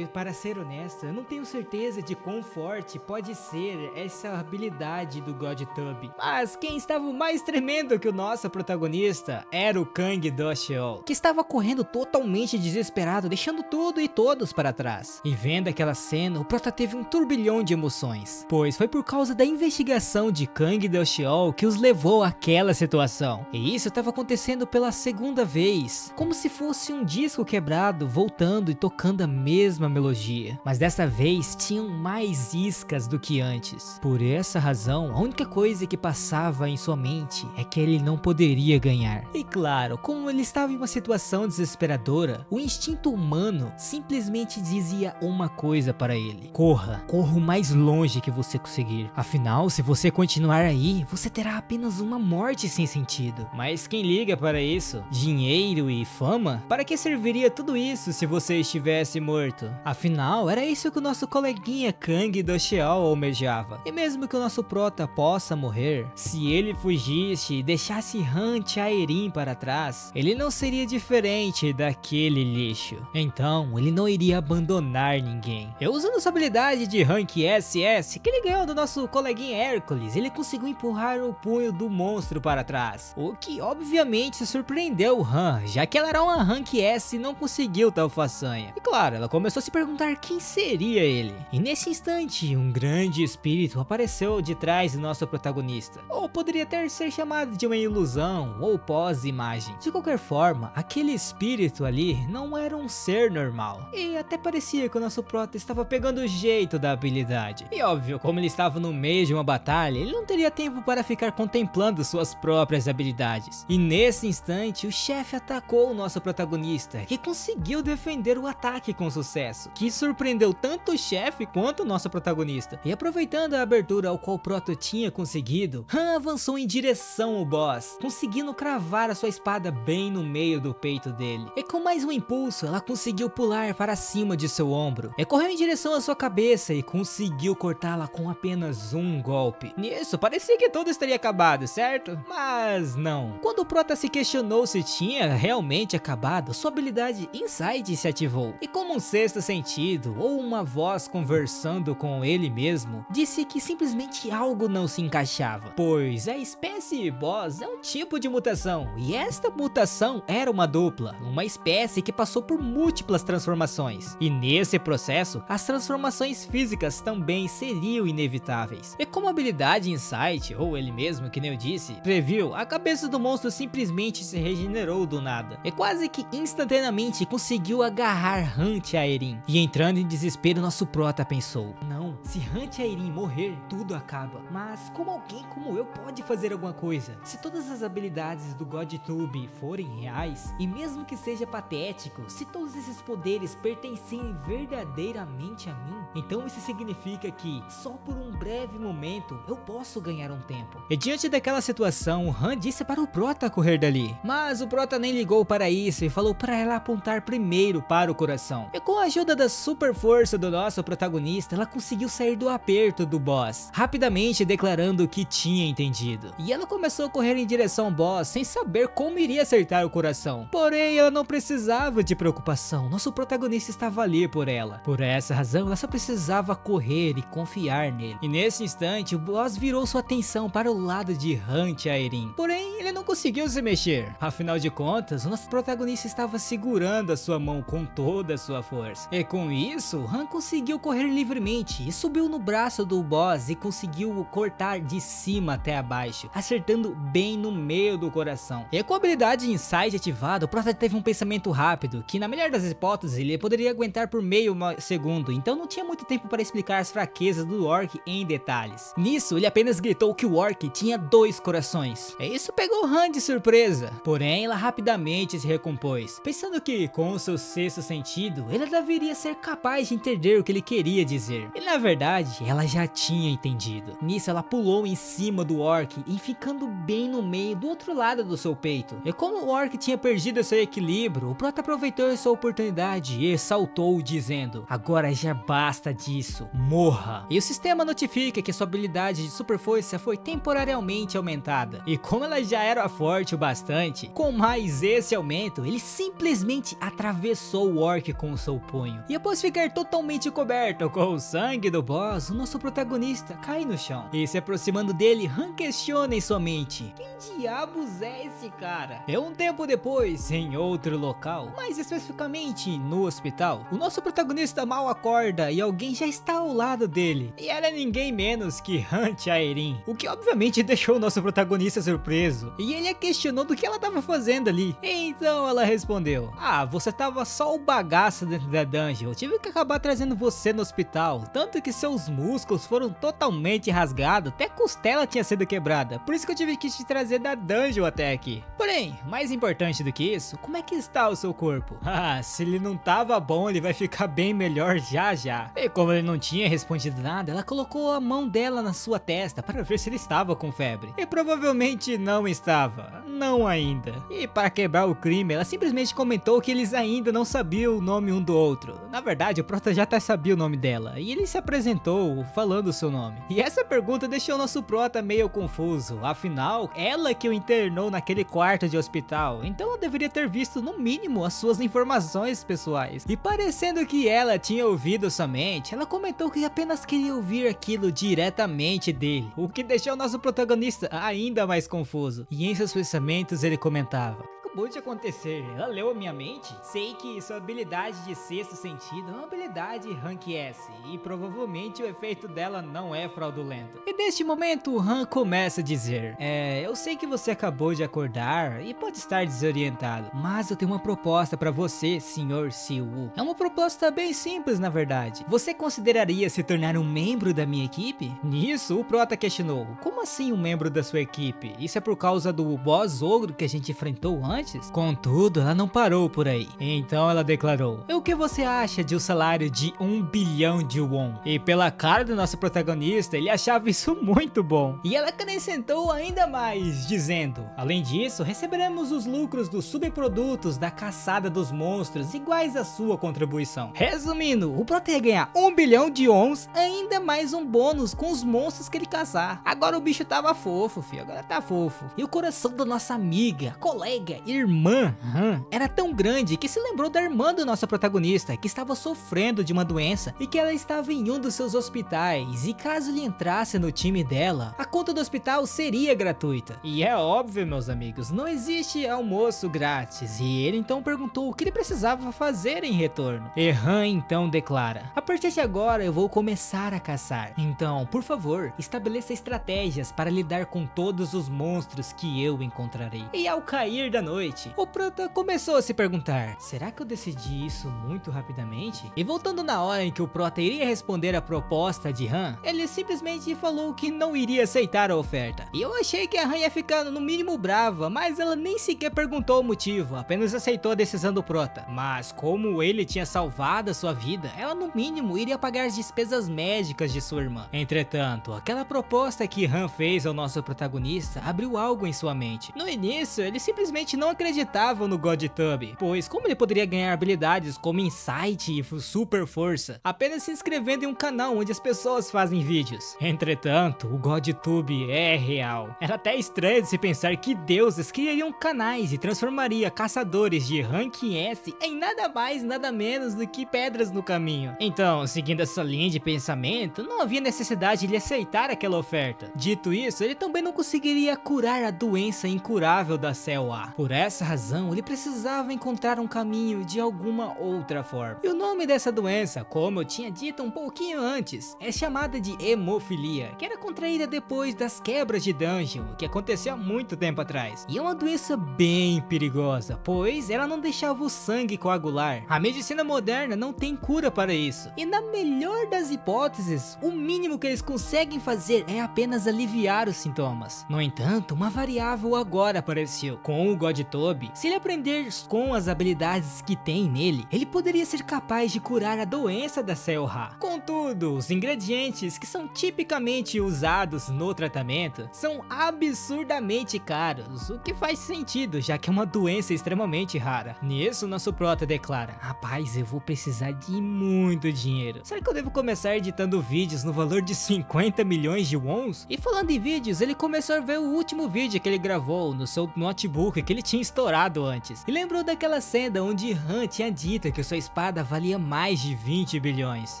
para ser honesto, eu não tenho certeza de quão forte pode ser essa habilidade do GodTub. Mas quem estava mais tremendo que o nosso protagonista era o Kang do Sheol, que estava correndo totalmente desesperado, deixando tudo e todos para trás. E vendo aquela cena, o prota teve um turbilhão de emoções, pois foi por causa da investigação de Kang do Sheol que os levou àquela situação. E isso estava acontecendo pela segunda vez, como se fosse um disco quebrado voltando e tocando a mesma melodia, mas dessa vez tinham mais iscas do que antes. Por essa razão, a única coisa que passava em sua mente é que ele não poderia ganhar. E claro, como ele estava em uma situação desesperadora, o instinto humano simplesmente dizia uma coisa para ele: corra o mais longe que você conseguir. Afinal, se você continuar aí, você terá apenas uma morte sem sentido. Mas quem liga para isso? Dinheiro e fama? Para que serviria tudo isso se você estivesse morto? Afinal, era isso que o nosso coleguinha Kang do Sheol almejava. E mesmo que o nosso prota possa morrer, se ele fugisse e deixasse Han Chairin para trás, ele não seria diferente daquele lixo. Então, ele não iria abandonar ninguém. E usando sua habilidade de Rank SS que ele ganhou do nosso coleguinha Hércules, ele conseguiu empurrar o punho do monstro para trás, o que obviamente surpreendeu Han, já que ela era uma Rank S e não conseguiu tal façanha. E claro, ela começou a se perguntar quem seria ele. E nesse instante, um grande espírito apareceu de trás do nosso protagonista. Ou poderia ter ser chamado de uma ilusão ou pós-imagem. De qualquer forma, aquele espírito ali não era um ser normal. E até parecia que o nosso prota estava pegando o jeito da habilidade. E óbvio, como ele estava no meio de uma batalha, ele não teria tempo para ficar contemplando suas próprias habilidades. E nesse instante, o chefe atacou o nosso protagonista, que conseguiu defender o ataque com sucesso, que surpreendeu tanto o chefe quanto o nosso protagonista. E aproveitando a abertura ao qual o Prota tinha conseguido, Han avançou em direção ao boss, conseguindo cravar a sua espada bem no meio do peito dele. E com mais um impulso, ela conseguiu pular para cima de seu ombro, e correu em direção à sua cabeça e conseguiu cortá-la com apenas um golpe. Nisso, parecia que tudo estaria acabado, certo? Mas não. Quando o Prota se questionou se tinha realmente acabado, sua habilidade Insight se ativou, e como um sexto sentido, ou uma voz conversando com ele mesmo, disse que simplesmente algo não se encaixava, pois a espécie boss é um tipo de mutação, e esta mutação era uma dupla, uma espécie que passou por múltiplas transformações, e nesse processo, as transformações físicas também seriam inevitáveis. E como a habilidade Insight, ou ele mesmo, que nem eu disse, previu, a cabeça do monstro simplesmente se regenerou do nada, e quase que instantaneamente conseguiu agarrar Hunt Aerin. E entrando em desespero, nosso Prota pensou: não, se Hunt Aerin morrer, tudo acaba. Mas como alguém como eu pode fazer alguma coisa? Se todas as habilidades do GodTube forem reais, e mesmo que seja patético, se todos esses poderes pertencerem verdadeiramente a mim, então isso significa que, só por um breve momento, eu posso ganhar um tempo. E diante daquela situação, Han disse para o Prota correr dali, mas o Prota nem ligou para isso e falou para ela apontar primeiro para o coração. E com a ajuda da super força do nosso protagonista, ela conseguiu sair do aperto do boss, rapidamente declarando que tinha entendido. E ela começou a correr em direção ao boss sem saber como iria acertar o coração. Porém, ela não precisava de preocupação, nosso protagonista estava ali por ela. Por essa razão, ela só precisava correr e confiar nele. E nesse instante, o boss virou sua atenção para o lado de Hunt Aerin. Porém, ele não conseguiu se mexer. Afinal de contas, o nosso protagonista estava segurando a sua mão com toda a sua força. E com isso, Han conseguiu correr livremente e subiu no braço do boss e conseguiu cortar de cima até abaixo, acertando bem no meio do coração. E com a habilidade Insight ativada, o Prota teve um pensamento rápido, que na melhor das hipóteses ele poderia aguentar por meio segundo, então não tinha muito tempo para explicar as fraquezas do Orc em detalhes. Nisso, ele apenas gritou que o Orc tinha 2 corações. E isso pegou Han de surpresa, porém ela rapidamente se recompôs, pensando que com o seu sexto sentido, ela deveria ser capaz de entender o que ele queria dizer. E na verdade, ela já tinha entendido. Nisso, ela pulou em cima do Orc e ficando bem no meio do outro lado do seu peito. E como o Orc tinha perdido seu equilíbrio, o Prota aproveitou sua oportunidade e saltou dizendo: agora já basta disso, morra. E o sistema notifica que sua habilidade de super força foi temporariamente aumentada. E como ela já era forte o bastante, com mais esse aumento, ele simplesmente atravessou o Orc com o seu punho. E após ficar totalmente coberto com o sangue do boss, o nosso protagonista cai no chão. E se aproximando dele, Han questiona em sua mente: quem diabos é esse cara? E um tempo depois, em outro local, mais especificamente no hospital, o nosso protagonista mal acorda e alguém já está ao lado dele. E era ninguém menos que Hunt Aerin, o que obviamente deixou o nosso protagonista surpreso. E ele a questionou do que ela estava fazendo ali. Então ela respondeu: ah, você tava só o bagaço dentro da dungeon, eu tive que acabar trazendo você no hospital, tanto que seus músculos foram totalmente rasgados, até a costela tinha sido quebrada, por isso que eu tive que te trazer da dungeon até aqui. Porém, mais importante do que isso, como é que está o seu corpo? Ah, se ele não tava bom, ele vai ficar bem melhor já já. E como ele não tinha respondido nada, ela colocou a mão dela na sua testa para ver se ele estava com febre. E provavelmente não estava, não ainda. E para quebrar o crime, ela simplesmente comentou que eles ainda não sabiam o nome um do outro. Na verdade, o Prota já até sabia o nome dela, e ele se apresentou falando o seu nome. E essa pergunta deixou nosso Prota meio confuso, afinal, ela que o internou naquele quarto de hospital, então ela deveria ter visto no mínimo as suas informações pessoais. E parecendo que ela tinha ouvido somente, ela comentou que apenas queria ouvir aquilo diretamente dele, o que deixou nosso protagonista ainda mais confuso. E em seus pensamentos ele comentava: acabou de acontecer, ela leu a minha mente? Sei que sua habilidade de sexto sentido é uma habilidade Rank S, e provavelmente o efeito dela não é fraudulento. E neste momento, o Han começa a dizer: eu sei que você acabou de acordar e pode estar desorientado, mas eu tenho uma proposta para você, Sr. Siwoo. É uma proposta bem simples, na verdade. Você consideraria se tornar um membro da minha equipe? Nisso, o Prota questionou: como assim um membro da sua equipe? Isso é por causa do boss ogro que a gente enfrentou antes? grátis. Contudo, ela não parou por aí. Então ela declarou: "E o que você acha de um salário de 1 bilhão de won?" E pela cara do nosso protagonista, ele achava isso muito bom. E ela acrescentou ainda mais, dizendo: "Além disso, receberemos os lucros dos subprodutos da caçada dos monstros iguais à sua contribuição." Resumindo, o prota ia ganhar 1 bilhão de wons, ainda mais um bônus com os monstros que ele caçar. Agora o bicho tava fofo, filho, agora tá fofo. E o coração da nossa amiga, colega, irmã Han era tão grande que se lembrou da irmã do nosso protagonista, que estava sofrendo de uma doença e que ela estava em um dos seus hospitais, e caso ele entrasse no time dela, a conta do hospital seria gratuita. E é óbvio, meus amigos, não existe almoço grátis, e ele então perguntou o que ele precisava fazer em retorno. E Han então declara: "A partir de agora eu vou começar a caçar, então por favor estabeleça estratégias para lidar com todos os monstros que eu encontrarei." E ao cair da noite, o prota começou a se perguntar: será que eu decidi isso muito rapidamente? E voltando na hora em que o prota iria responder a proposta de Han, ele simplesmente falou que não iria aceitar a oferta. E eu achei que a Han ia ficar no mínimo brava, mas ela nem sequer perguntou o motivo, apenas aceitou a decisão do prota. Mas como ele tinha salvado a sua vida, ela no mínimo iria pagar as despesas médicas de sua irmã. Entretanto, aquela proposta que Han fez ao nosso protagonista abriu algo em sua mente. No início, ele simplesmente não acreditava no GodTube, pois como ele poderia ganhar habilidades como Insight e Super Força apenas se inscrevendo em um canal onde as pessoas fazem vídeos? Entretanto, o GodTube é real. Era até estranho de se pensar que deuses criariam canais e transformaria caçadores de Rank S em nada mais nada menos do que pedras no caminho. Então, seguindo essa linha de pensamento, não havia necessidade de ele aceitar aquela oferta. Dito isso, ele também não conseguiria curar a doença incurável da COA. Por essa razão, ele precisava encontrar um caminho de alguma outra forma. E o nome dessa doença, como eu tinha dito um pouquinho antes, é chamada de hemofilia, que era contraída depois das quebras de dungeon, que aconteceu há muito tempo atrás. E é uma doença bem perigosa, pois ela não deixava o sangue coagular. A medicina moderna não tem cura para isso. E na melhor das hipóteses, o mínimo que eles conseguem fazer é apenas aliviar os sintomas. No entanto, uma variável agora apareceu. Com o GodTube, se ele aprender com as habilidades que tem nele, ele poderia ser capaz de curar a doença da COA. Contudo, os ingredientes que são tipicamente usados no tratamento são absurdamente caros, o que faz sentido, já que é uma doença extremamente rara. Nisso, nosso prota declara: rapaz, eu vou precisar de muito dinheiro. Será que eu devo começar editando vídeos no valor de 50 milhões de wons? E falando em vídeos, ele começou a ver o último vídeo que ele gravou no seu notebook que ele tinha estourado antes. E lembrou daquela cena onde Han tinha dito que sua espada valia mais de 20 bilhões.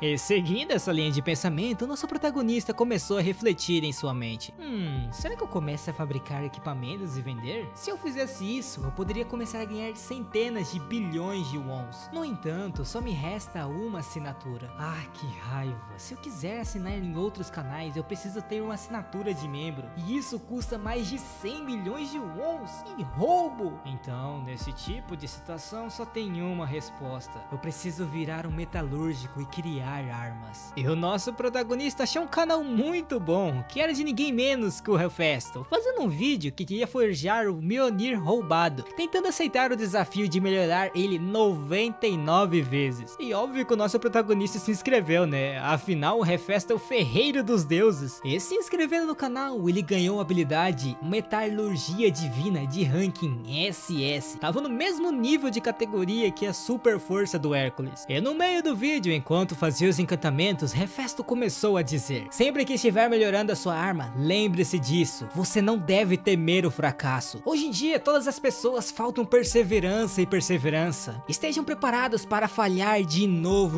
E seguindo essa linha de pensamento, o nosso protagonista começou a refletir em sua mente. Será que eu começo a fabricar equipamentos e vender? Se eu fizesse isso, eu poderia começar a ganhar centenas de bilhões de wons. No entanto, só me resta uma assinatura. Ah, que raiva. Se eu quiser assinar em outros canais, eu preciso ter uma assinatura de membro. E isso custa mais de 100 milhões de wons. Que roubo! Então, nesse tipo de situação, só tem uma resposta. Eu preciso virar um metalúrgico e criar armas. E o nosso protagonista achou um canal muito bom, que era de ninguém menos que o Hellfesto, fazendo um vídeo que queria forjar o Mjolnir roubado, tentando aceitar o desafio de melhorar ele 99 vezes. E óbvio que o nosso protagonista se inscreveu, né? Afinal, o Hellfesto é o ferreiro dos deuses. E se inscrevendo no canal, ele ganhou a habilidade Metalurgia Divina de ranking SS. Tava no mesmo nível de categoria que a Super Força do Hércules. E no meio do vídeo, enquanto fazia os encantamentos, Hellfesto começou a dizer: sempre que estiver melhorando a sua arma, lembre-se disso. Você não deve temer o fracasso. Hoje em dia, todas as pessoas faltam perseverança e perseverança. Estejam preparados para falhar de novo,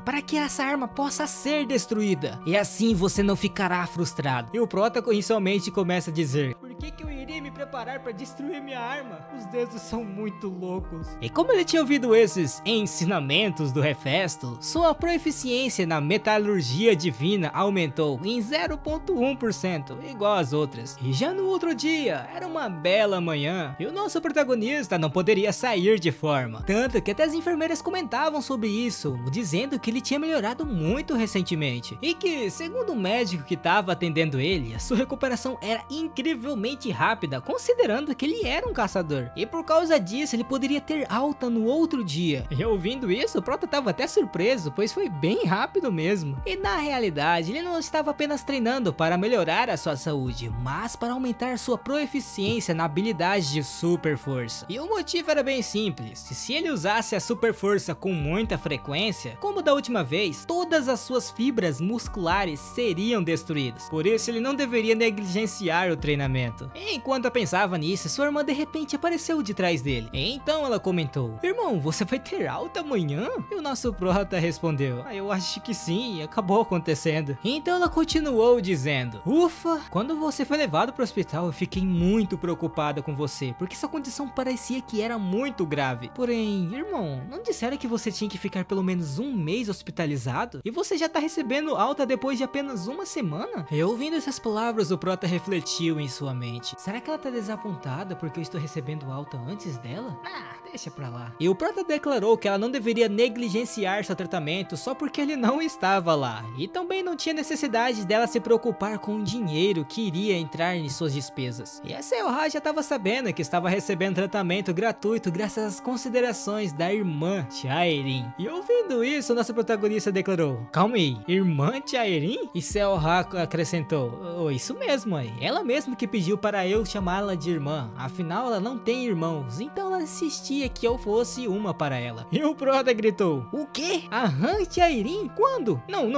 para que essa arma possa ser destruída. E assim você não ficará frustrado. E o prota inicialmente começa a dizer: por que eu iria me preparar para destruir minha arma? Os deuses são muito loucos. E como ele tinha ouvido esses ensinamentos do Hellfesto, sua proficiência na metalurgia divina aumentou em 0,1%, igual às outras. E já no outro dia, era uma bela manhã, e o nosso protagonista não poderia sair de forma. Tanto que até as enfermeiras comentavam sobre isso, dizendo que ele tinha melhorado muito recentemente. E que, segundo o médico que estava atendendo ele, a sua recuperação era incrivelmente rápida considerando que ele era um caçador. E por causa disso, ele poderia ter alta no outro dia. E ouvindo isso, o Prota tava até surpreso, pois foi bem rápido mesmo. E na realidade, ele não estava apenas treinando para melhorar a sua saúde, mas para aumentar sua proeficiência na habilidade de super força. E o motivo era bem simples: se ele usasse a super força com muita frequência, como da última vez, todas as suas fibras musculares seriam destruídas. Por isso ele não deveria negligenciar o treinamento. E enquanto eu pensava nisso, sua irmã de repente apareceu de trás dele. E então ela comentou: irmão, você vai ter alta amanhã? E o nosso Prota respondeu: eu acho que sim, acabou acontecendo. E então ela continuou dizendo: ufa, quando você foi levado para o hospital eu fiquei muito preocupada com você, porque sua condição parecia que era muito grave. Porém, irmão, não disseram que você tinha que ficar pelo menos um mês hospitalizado? E você já tá recebendo alta depois de apenas uma semana? E ouvindo essas palavras, o Prota refletiu em sua mente: será que ela tá desapontada porque eu estou recebendo alta antes dela? Deixa pra lá. E o Prota declarou que ela não deveria negligenciar seu tratamento só porque ele não estava lá. E também não tinha necessidade dela se preocupar com o dinheiro que iria entrar em suas despesas. E a Seoha já estava sabendo que estava recebendo tratamento gratuito graças às considerações da irmã Chaerin. E ouvindo isso, nosso protagonista declarou: calma aí, irmã Chaerin? E Seoha acrescentou: isso mesmo, mãe. Ela mesma que pediu para eu chamá-la de irmã. Afinal, ela não tem irmãos, então ela insistia que eu fosse uma para ela. E o Prota gritou: o quê? A Han Chaerin? Quando? Não.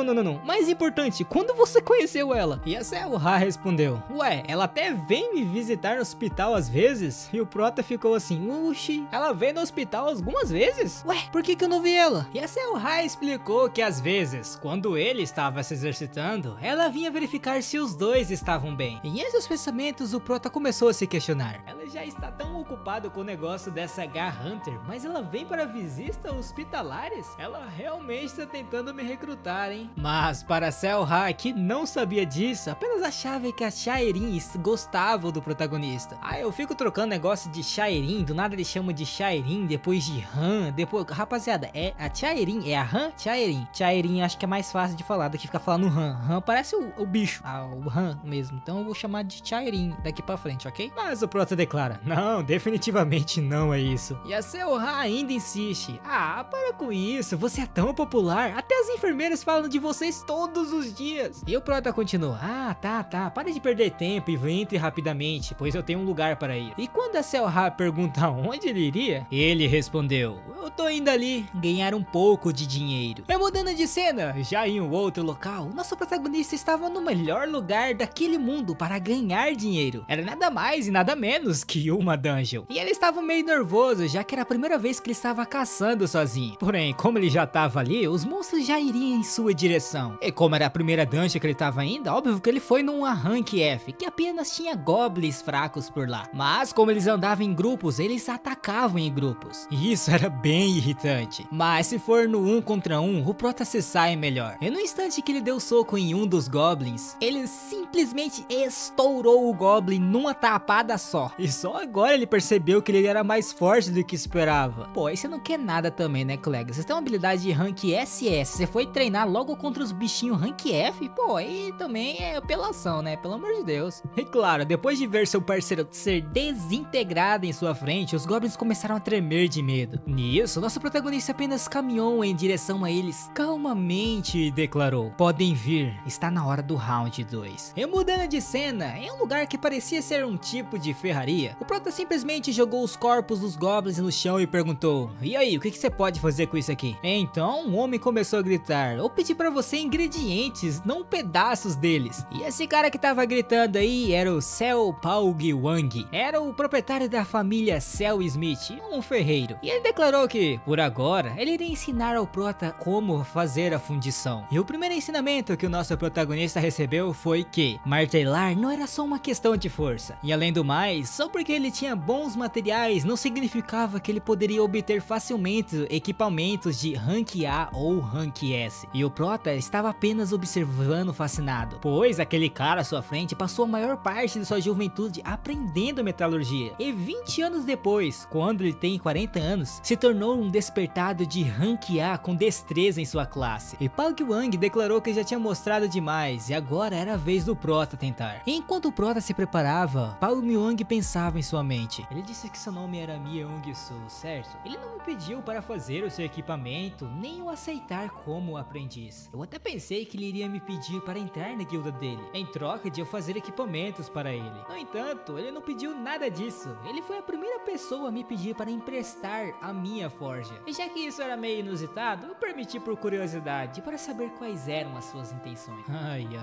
Mais importante, quando você conheceu ela? E a Seoha respondeu: ué, ela até vem me visitar no hospital às vezes. E o Prota ficou assim: uxi, ela veio no hospital algumas vezes? Ué, por que eu não vi ela? E a Seoha explicou que às vezes, quando ele estava se exercitando, ela vinha verificar se os dois estavam bem. E em seus pensamentos, o Prota começou a se questionar: ela já está tão ocupada com o negócio dessa Hunter, mas ela vem para visitas hospitalares? Ela realmente está tentando me recrutar, hein? Mas para Seoha, que não sabia disso, apenas achava que a Chaerin gostava do protagonista. Eu fico trocando negócio de Chaerin, do nada eles chamam de Chaerin, depois de Han, depois... Rapaziada, é a Chaerin, é a Han Chaerin. Chaerin acho que é mais fácil de falar do que ficar falando Han. Han parece o bicho, o Han mesmo, então eu vou chamar de Chaerin daqui pra frente, ok? Mas o Prota declara: não, definitivamente não é isso. E a Seoha ainda insiste: para com isso, você é tão popular, até as enfermeiras falam de vocês todos os dias. E o Prota continua: tá, pare de perder tempo e entre rapidamente, pois eu tenho um lugar para ir. E quando a Seoha pergunta onde ele iria, ele respondeu: eu tô indo ali ganhar um pouco de dinheiro. E mudando de cena, já em um outro local, nosso protagonista estava no melhor lugar daquele mundo para ganhar dinheiro. Era nada mais e nada menos que uma dungeon. E ele estava meio nervoso, já que era a primeira vez que ele estava caçando sozinho. Porém, como ele já estava ali, os monstros já iriam em sua direção. E como era a primeira dungeon que ele estava indo, óbvio que ele foi numa Rank F, que apenas tinha goblins fracos por lá. Mas como eles andavam em grupos, eles atacavam em grupos. E isso era bem irritante. Mas se for no 1 contra 1, o Prota se sai melhor. E no instante que ele deu soco em um dos goblins, ele simplesmente estourou o goblin numa tapada só. E só agora ele percebeu que ele era mais forte do que esperava. Pô, aí você não quer nada também, né, colega? Você tem uma habilidade de rank SS, você foi treinar logo contra os bichinhos rank F? Pô, aí também é apelação, né? Pelo amor de Deus. E claro, depois de ver seu parceiro ser desintegrado em sua frente, os goblins começaram a tremer de medo. Nisso, nosso protagonista apenas caminhou em direção a eles calmamente e declarou: podem vir, está na hora do round 2. E mudando de cena, em um lugar que parecia ser um tipo de ferraria, o Prota simplesmente jogou os corpos dos goblins no chão e perguntou: e aí, o que você pode fazer com isso aqui? Então, um homem começou a gritar: eu pedi pra você ingredientes, não pedaços deles. E esse cara que tava gritando aí era o Seo Paug Wang. Era o proprietário da família Seo Smith, um ferreiro. E ele declarou que, por agora, ele iria ensinar ao Prota como fazer a fundição. E o primeiro ensinamento que o nosso protagonista recebeu foi que martelar não era só uma questão de força. E além do mais, só porque ele tinha bons materiais não significava que ele poderia obter facilmente equipamentos de Rank A ou Rank S. E o Prota estava apenas observando fascinado, pois aquele cara à sua frente passou a maior parte de sua juventude aprendendo metalurgia. E 20 anos depois, quando ele tem 40 anos, se tornou um despertado de Rank A com destreza em sua classe. E Paug Wang declarou que já tinha mostrado demais e agora era a vez do Prota tentar. Enquanto o Prota se preparava, Pao Myung pensava em sua mente. Ele disse que seu nome era Myung-soo, certo? Ele não me pediu para fazer o seu equipamento, nem o aceitar como aprendiz. Eu até pensei que ele iria me pedir para entrar na guilda dele, em troca de eu fazer equipamentos para ele. No entanto, ele não pediu nada disso. Ele foi a primeira pessoa a me pedir para emprestar a minha forja. E já que isso era meio inusitado, eu permiti por curiosidade, para saber quais eram as suas intenções.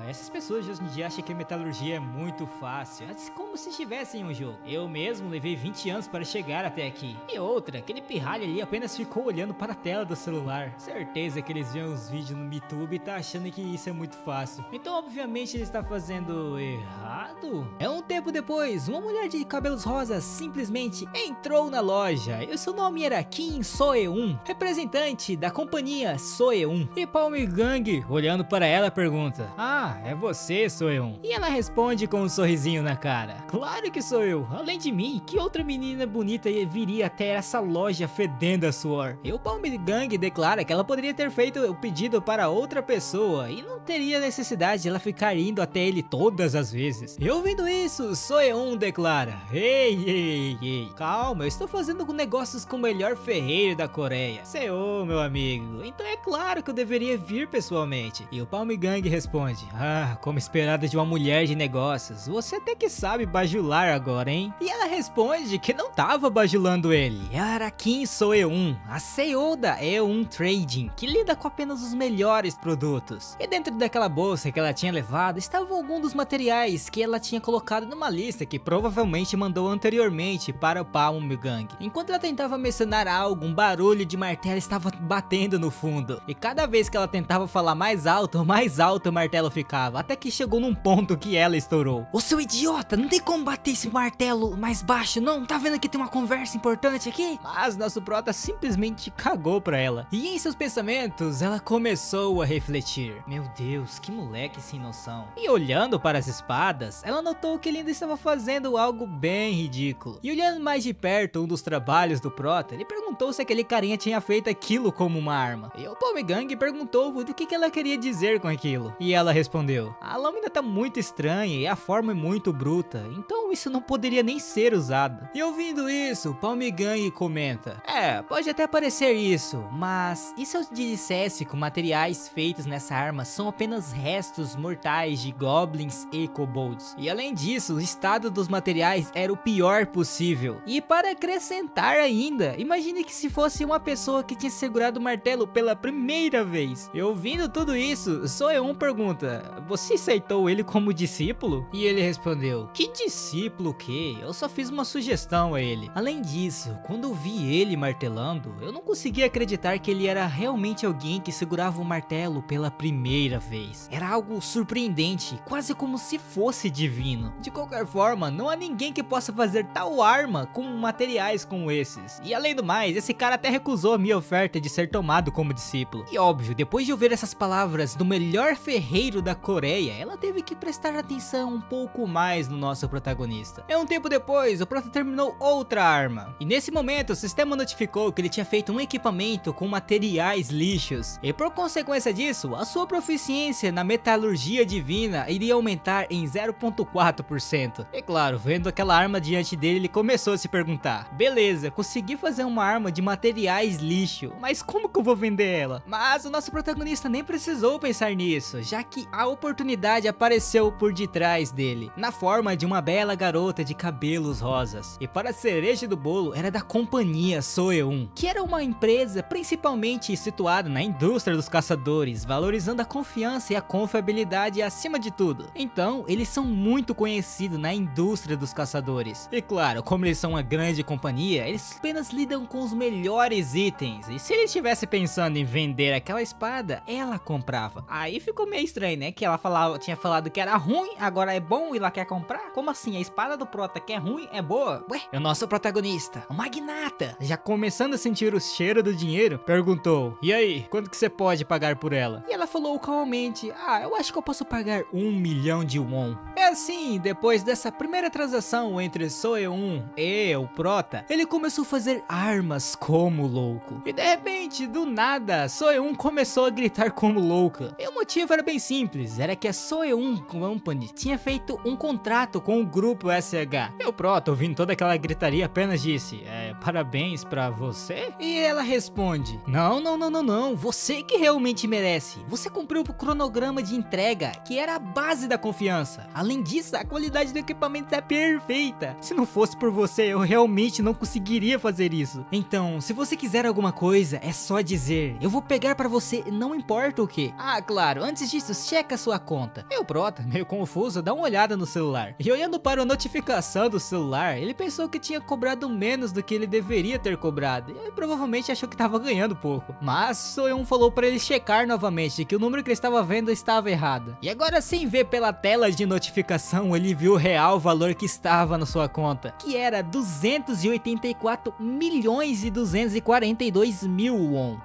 Essas pessoas de hoje em dia acham que a metalurgia é muito fácil, como se estivesse em um jogo. Eu mesmo levei 20 anos para chegar até aqui. E outra, aquele pirralho ali apenas ficou olhando para a tela do celular. Certeza que eles viram os vídeos no YouTube e tá achando que isso é muito fácil. Então obviamente ele está fazendo errado? Um tempo depois, uma mulher de cabelos rosas simplesmente entrou na loja. E seu nome era Kim Soe-un, representante da companhia Soe-un. E Pao Myung, olhando para ela, pergunta: "Ah, é você, Soe-un?" E ela responde com um sorrisinho na cara: "Claro que sou eu. Além de mim, que outra menina bonita viria até essa loja fedendo a suor?" E o Pao Myung declara que ela poderia ter feito o pedido para outra pessoa e não teria necessidade de ela ficar indo até ele todas as vezes. E ouvindo isso, Soe-un declara: Ei, calma, eu estou fazendo negócios com o melhor ferreiro da Coreia. Seo, meu amigo, então é claro que eu deveria vir pessoalmente. E o Pao Myung responde: "Ah, como esperado de uma mulher de negócios, você até que sabe bajular agora, hein?" E ela responde que não tava bajulando ele. Ela era Kim Soe-un, a CEO da E1 Trading, que lida com apenas os melhores produtos. E dentro daquela bolsa que ela tinha levado estavam alguns dos materiais que ela tinha colocado numa lista que provavelmente mandou anteriormente para o Pao Myung. Enquanto ela tentava mencionar algo, um barulho de martelo estava batendo no fundo. E cada vez que ela tentava falar mais alto o martelo ficava, até que chegou num ponto que ela estourou. "Ô seu idiota, não tem como bater esse martelo mais baixo não? Tá vendo que tem uma conversa importante aqui?" Mas nosso Prota simplesmente cagou pra ela. E em seus pensamentos, ela começou a refletir: "Meu Deus, que moleque sem noção." E olhando para as espadas, ela notou que ele ainda estava fazendo algo bem ridículo. E olhando mais de perto um dos trabalhos do Prota, ele perguntou se aquele carinha tinha feito aquilo como uma arma. E o Pao Myung perguntou do que ela queria dizer com aquilo. E ela respondeu: "A lâmina tá muito estranha e a forma é muito bruta, então isso não poderia nem ser usado." E ouvindo isso, Pao Myung comenta: "Pode até parecer isso, mas e se eu dissesse que os materiais feitos nessa arma são apenas restos mortais de goblins e kobolds? E além disso, o estado dos materiais era o pior possível. E para acrescentar ainda, imagine que se fosse uma pessoa que tinha segurado o martelo pela primeira vez." E ouvindo tudo isso, Soe-un pergunta: "Você aceitou ele como discípulo?" E ele respondeu: "Que discípulo o quê? Eu só fiz uma sugestão a ele. Além disso, quando eu vi ele martelando, eu não conseguia acreditar que ele era realmente alguém que segurava o martelo pela primeira vez. Era algo surpreendente, quase como se fosse divino. De qualquer forma, não há ninguém que possa fazer tal arma com materiais como esses. E além do mais, esse cara até recusou a minha oferta de ser tomado como discípulo." E óbvio, depois de ouvir essas palavras do melhor ferreiro da Coreia, ela teve que prestar atenção um pouco mais no nosso protagonista. Um tempo depois, o Prota terminou outra arma. E nesse momento, o sistema notificou que ele tinha feito um equipamento com materiais lixos. E por consequência disso, a sua proficiência na metalurgia divina iria aumentar em 0,4%. E claro, vendo aquela arma diante dele, ele começou a se perguntar: "Beleza, consegui fazer uma arma de materiais lixo, mas como que eu vou vender ela?" Mas o nosso protagonista nem precisou pensar nisso, já que a oportunidade apareceu por detrás dele, na forma de uma bela garota de cabelos rosas. E para a cereja do bolo, era da companhia Soe-un, que era uma empresa principalmente situada na indústria dos caçadores, valorizando a confiança e a confiabilidade acima de tudo. Então, eles são muito conhecidos na indústria dos caçadores. E claro, como eles são uma grande companhia, eles apenas lidam com os melhores itens. E se ele estivesse pensando em vender aquela espada, ela comprava. Aí ficou meio estranho, né? Que ela tinha falado que era ruim, agora é bom e ela quer comprar? Como assim? A espada do Prota que é ruim é boa? Ué, é o nosso protagonista, o magnata, já começando a sentir o cheiro do dinheiro, perguntou: "E aí, quanto que você pode pagar por ela?" E ela falou calmamente: "Eu acho que eu posso pagar 1 milhão de won." É assim, depois dessa primeira transação entre Soe-un e o Prota, ele começou a fazer armas como louco. E de repente, do nada, Soe-un começou a gritar como louca. E o motivo era bem simples, era que a Soe-un Company tinha feito um contrato com o grupo SH. E o Prota, ouvindo toda aquela gritaria, apenas disse: parabéns pra você? E ela responde: não, você que realmente merece. Você cumpriu o cronograma de entrega, que era a base da confiança. Além disso, a qualidade do equipamento é perfeita. Se não fosse por você, eu realmente não conseguiria fazer isso. Então, se você quiser alguma coisa, é só dizer. Eu vou pegar pra você, não importa o que. Ah, claro, antes disso, checa sua conta. E o Prota, meio confuso, dá uma olhada no celular. E olhando para a notificação do celular, ele pensou que tinha cobrado menos do que ele deveria ter cobrado. E ele provavelmente achou que estava ganhando pouco. Mas Soyeon falou para ele checar novamente que o número que ele estava vendo estava errado. E agora, sem ver pela tela de notificação, ele viu o real valor que estava na sua conta, que era 284 milhões e 242 mil won.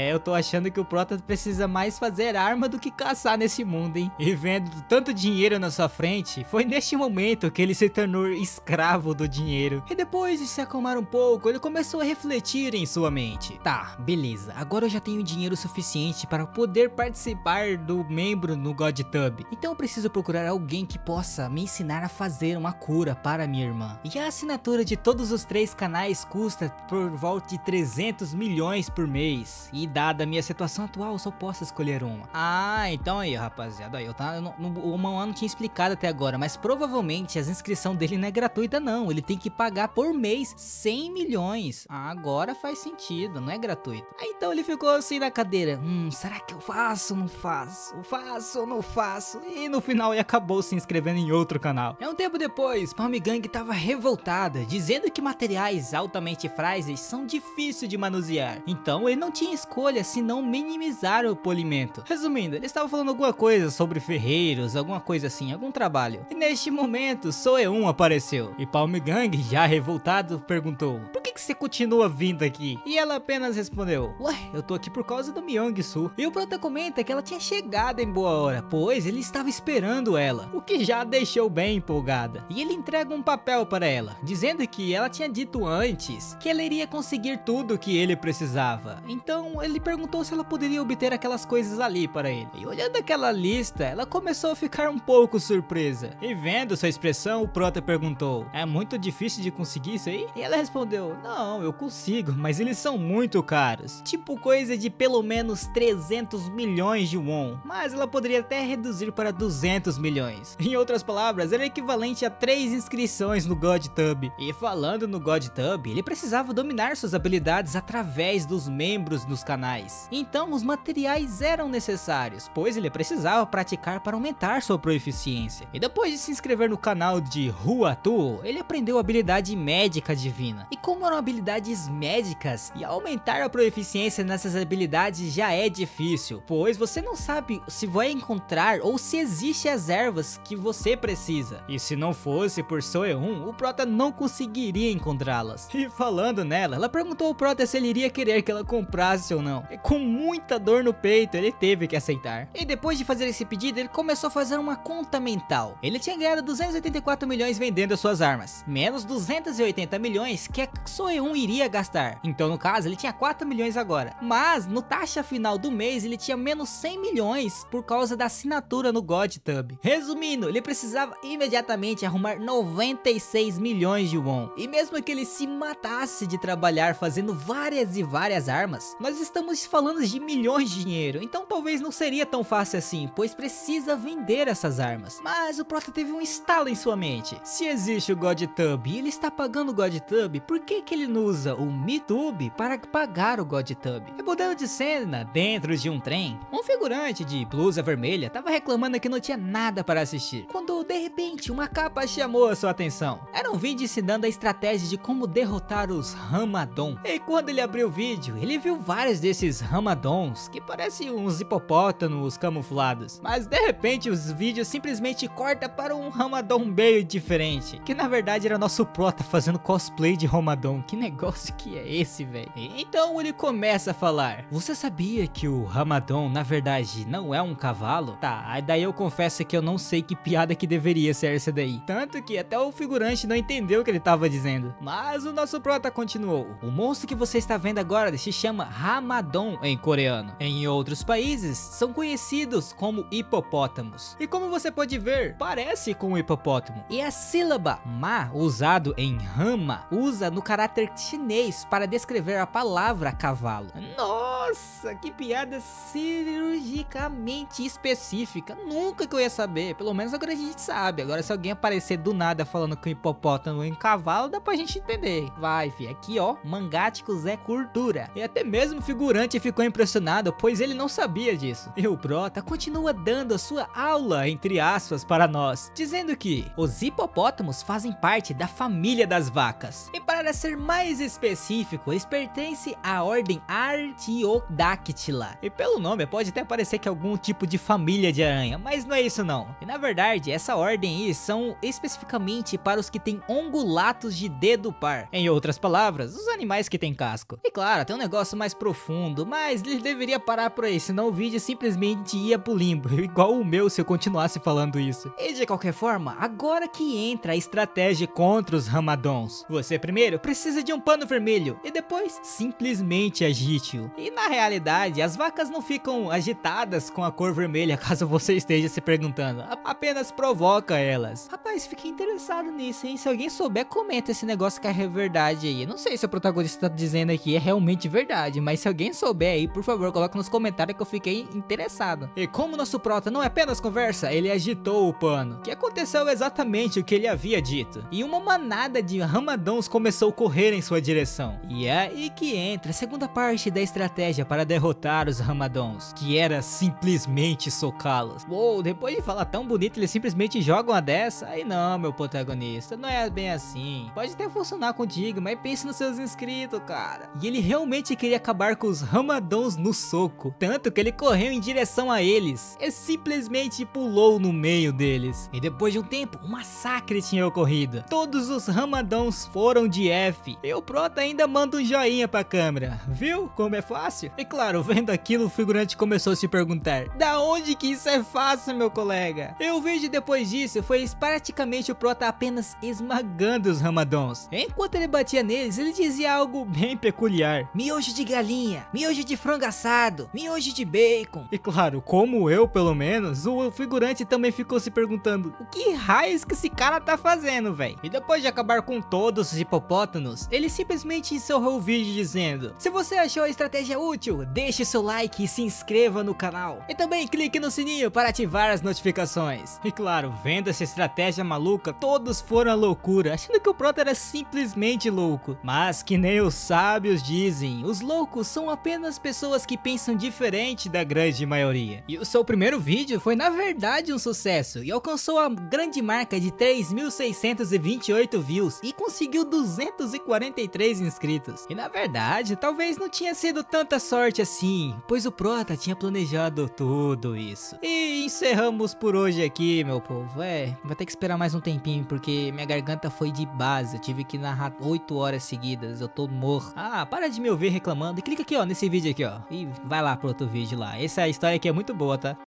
Eu tô achando que o Prota precisa mais fazer arma do que caçar nesse mundo, hein? E vendo tanto dinheiro na sua frente, foi neste momento que ele se tornou escravo do dinheiro. E depois de se acalmar um pouco, ele começou a refletir em sua mente. Tá, beleza, agora eu já tenho dinheiro suficiente para poder participar do membro no GodTub. Então eu preciso procurar alguém que possa me ensinar a fazer uma cura para minha irmã. E a assinatura de todos os 3 canais custa por volta de 300 milhões por mês. E dada a minha situação atual, eu só posso escolher uma. Ah, então aí, rapaziada, o Mauan não tinha explicado até agora, mas provavelmente a inscrição dele não é gratuita não, ele tem que pagar por mês 100 milhões. Ah, agora faz sentido, não é gratuito. Aí então ele ficou assim na cadeira, será que eu faço ou não faço? Faço ou não faço? E no final ele acabou se inscrevendo em outro canal. Um tempo depois, Palm Gang estava revoltada, dizendo que materiais altamente frágeis são difíceis de manusear. Então ele não tinha escolha senão minimizar o polimento. Resumindo, ele estava falando alguma coisa sobre ferreiros, alguma coisa assim, algum trabalho. E neste momento, Soyeon apareceu. E Palm Gang, já revoltado, perguntou: por que você continua vindo aqui? E ela apenas respondeu: ué, eu tô aqui por causa do Myung-soo. E o Prota comenta que ela tinha chegado em boa hora, pois ele estava esperando ela, o que já a deixou bem empolgada. E ele entrega um papel para ela, dizendo que ela tinha dito antes que ela iria conseguir tudo o que ele precisava. Então ele perguntou se ela poderia obter aquelas coisas ali para ele. E olhando aquela lista, ela começou a ficar um pouco surpresa. E vendo sua expressão, o Prota perguntou: é muito difícil de conseguir isso aí? E ela respondeu: não, eu consigo, mas eles são muito caros. Tipo coisa de pelo menos 300 milhões de won. Mas ela poderia até reduzir para 200 milhões. Em outras palavras, era equivalente a 3 inscrições no GodTub. E falando no GodTub, ele precisava dominar suas habilidades através dos membros dos canais. Então os materiais eram necessários, pois ele precisava praticar para aumentar sua proficiência. E depois de se inscrever no canal de Huatu, ele aprendeu a habilidade médica divina. E como eram habilidades médicas, e aumentar a proficiência nessas habilidades já é difícil, pois você não sabe se vai encontrar ou se existe as ervas que você precisa. E se não fosse por Soyeon, o Prota não conseguiria encontrá-las. E falando nela, ela perguntou ao Prota se ele iria querer que ela comprasse ou não. E com muita dor no peito, ele teve que aceitar. E depois de fazer esse pedido, ele começou a fazer uma conta mental. Ele tinha ganhado 284 milhões vendendo suas armas, menos 280 milhões que a Soyeon iria gastar. Então no caso, ele tinha 4 milhões agora. Mas no taxa final do mês, ele tinha menos 100 milhões por causa da assinatura no GodTub. Resumindo, ele precisava imediatamente arrumar 96 milhões de won. E mesmo que ele se matasse de trabalhar fazendo várias e várias armas, nós estamos falando de milhões de dinheiro, então talvez não seria tão fácil assim, pois precisa vender essas armas. Mas o Prota teve um estalo em sua mente: se existe o GodTub e ele está pagando o GodTub, por que ele não usa o MeTube para pagar o GodTub? E mudando de cena, dentro de um trem, um figurante de blusa vermelha estava reclamando que não tinha nada para assistir, quando de repente uma capa chamou a sua atenção. Era um vídeo ensinando a estratégia de como derrotar os Ramadon. E quando ele abriu o vídeo, ele viu vários desses Ramadons que parecem uns hipopótamos camuflados. Mas de repente os vídeos simplesmente corta para um Ramadon meio diferente, que na verdade era nosso Prota fazendo cosplay de Ramadon. Que negócio que é esse, velho? Então ele começa a falar: você sabia que o Ramadon na verdade não é um cavalo? Tá, aí daí eu confesso que eu não sei que piada que deveria ser essa daí. Tanto que até o figurante não entendeu o que ele tava dizendo. Mas o nosso Prota continuou: o monstro que você está vendo agora se chama Ramadon em coreano. Em outros países são conhecidos como hipopótamos. hipopótamos. E como você pode ver, parece com um hipopótamo. E a sílaba ma, usado em rama, usa no caráter chinês para descrever a palavra cavalo. Nossa, que piada cirurgicamente específica. Nunca que eu ia saber. Pelo menos agora a gente sabe. Agora se alguém aparecer do nada falando que o hipopótamo em cavalo, dá pra gente entender. Vai, fi. Aqui, ó, Mangáticos é cultura. E até mesmo o figurante ficou impressionado, pois ele não sabia disso. E o prota continua dando a sua aula, entre aspas, para nós, dizendo que os hipopótamos fazem parte da família das vacas. E para ser mais específico, eles pertencem à ordem Artiodactyla. E pelo nome pode até parecer que é algum tipo de família de aranha, mas não é isso não. E na verdade, essa ordem aí são especificamente para os que têm ongulatos de dedo par. Em outras palavras, os animais que têm casco. E claro, tem um negócio mais profundo, mas ele deveria parar por aí, senão o vídeo simplesmente ia pro limbo, igual o meu se eu continuasse falando isso. E de qualquer forma, agora que entra a estratégia contra os ramadons. Você primeiro precisa de um pano vermelho e depois simplesmente agite-o. E na realidade, as vacas não ficam agitadas com a cor vermelha, caso você esteja se perguntando. Apenas provoca elas. Rapaz, fiquei interessado nisso, hein? Se alguém souber, comenta esse negócio que é verdade aí. Não sei se o protagonista tá dizendo aqui é realmente verdade, mas se alguém souber aí, por favor, coloque nos comentários que eu fiquei interessado. E como nosso prota não é apenas conversa, ele agitou o pano, que aconteceu exatamente o que ele havia dito. E uma manada de ramadons começou a correr em sua direção. E é aí que entra a segunda parte da estratégia para derrotar os ramadons, que era simplesmente socá-los. Uou, depois de falar tão bonito, eles simplesmente jogam a dessa? Aí não, meu protagonista, não é bem assim. Pode até funcionar contigo, mas pense nos seus inscritos, cara. E ele realmente queria acabar com os ramadons no soco, tanto que ele correu em direção a eles e simplesmente pulou no meio deles. E depois de um tempo, um massacre tinha ocorrido. Todos os ramadons foram de F. E o prota ainda manda um joinha pra câmera. Viu como é fácil? E claro, vendo aquilo, o figurante começou a se perguntar: da onde que isso é fácil, meu colega? E o vídeo depois disso foi praticamente o prota apenas esmagando os ramadons. Enquanto ele batia neles, ele dizia algo bem peculiar: miojo de galinha, miojo de frango assado, miojo de bacon. E claro, como eu pelo menos, o figurante também ficou se perguntando: o que raios que esse cara tá fazendo, velho? E depois de acabar com todos os hipopótamos, ele simplesmente encerrou o vídeo dizendo: se você achou a estratégia útil, deixe seu like e se inscreva no canal. E também clique no sininho para ativar as notificações. E claro, vendo essa estratégia maluca, todos foram à loucura, achando que o prota era simplesmente louco. Mas que nem os sábios dizem, os loucos são apenas pessoas que pensam diferente da grande maioria. E o seu primeiro vídeo foi na verdade um sucesso e alcançou a grande marca de 3.628 views e conseguiu 243 inscritos. E na verdade, talvez não tinha sido tanta sorte assim, pois o prota tinha planejado tudo isso. E encerramos por hoje aqui, meu povo. Vai ter que esperar mais um tempinho, porque minha garganta foi de base. Eu tive que narrar 8 horas seguidas, eu tô morto. Ah, para de me ouvir reclamando e clica aqui, ó, nesse vídeo aqui, ó, e vai lá pro outro vídeo lá. Essa história aqui é muito boa, tá?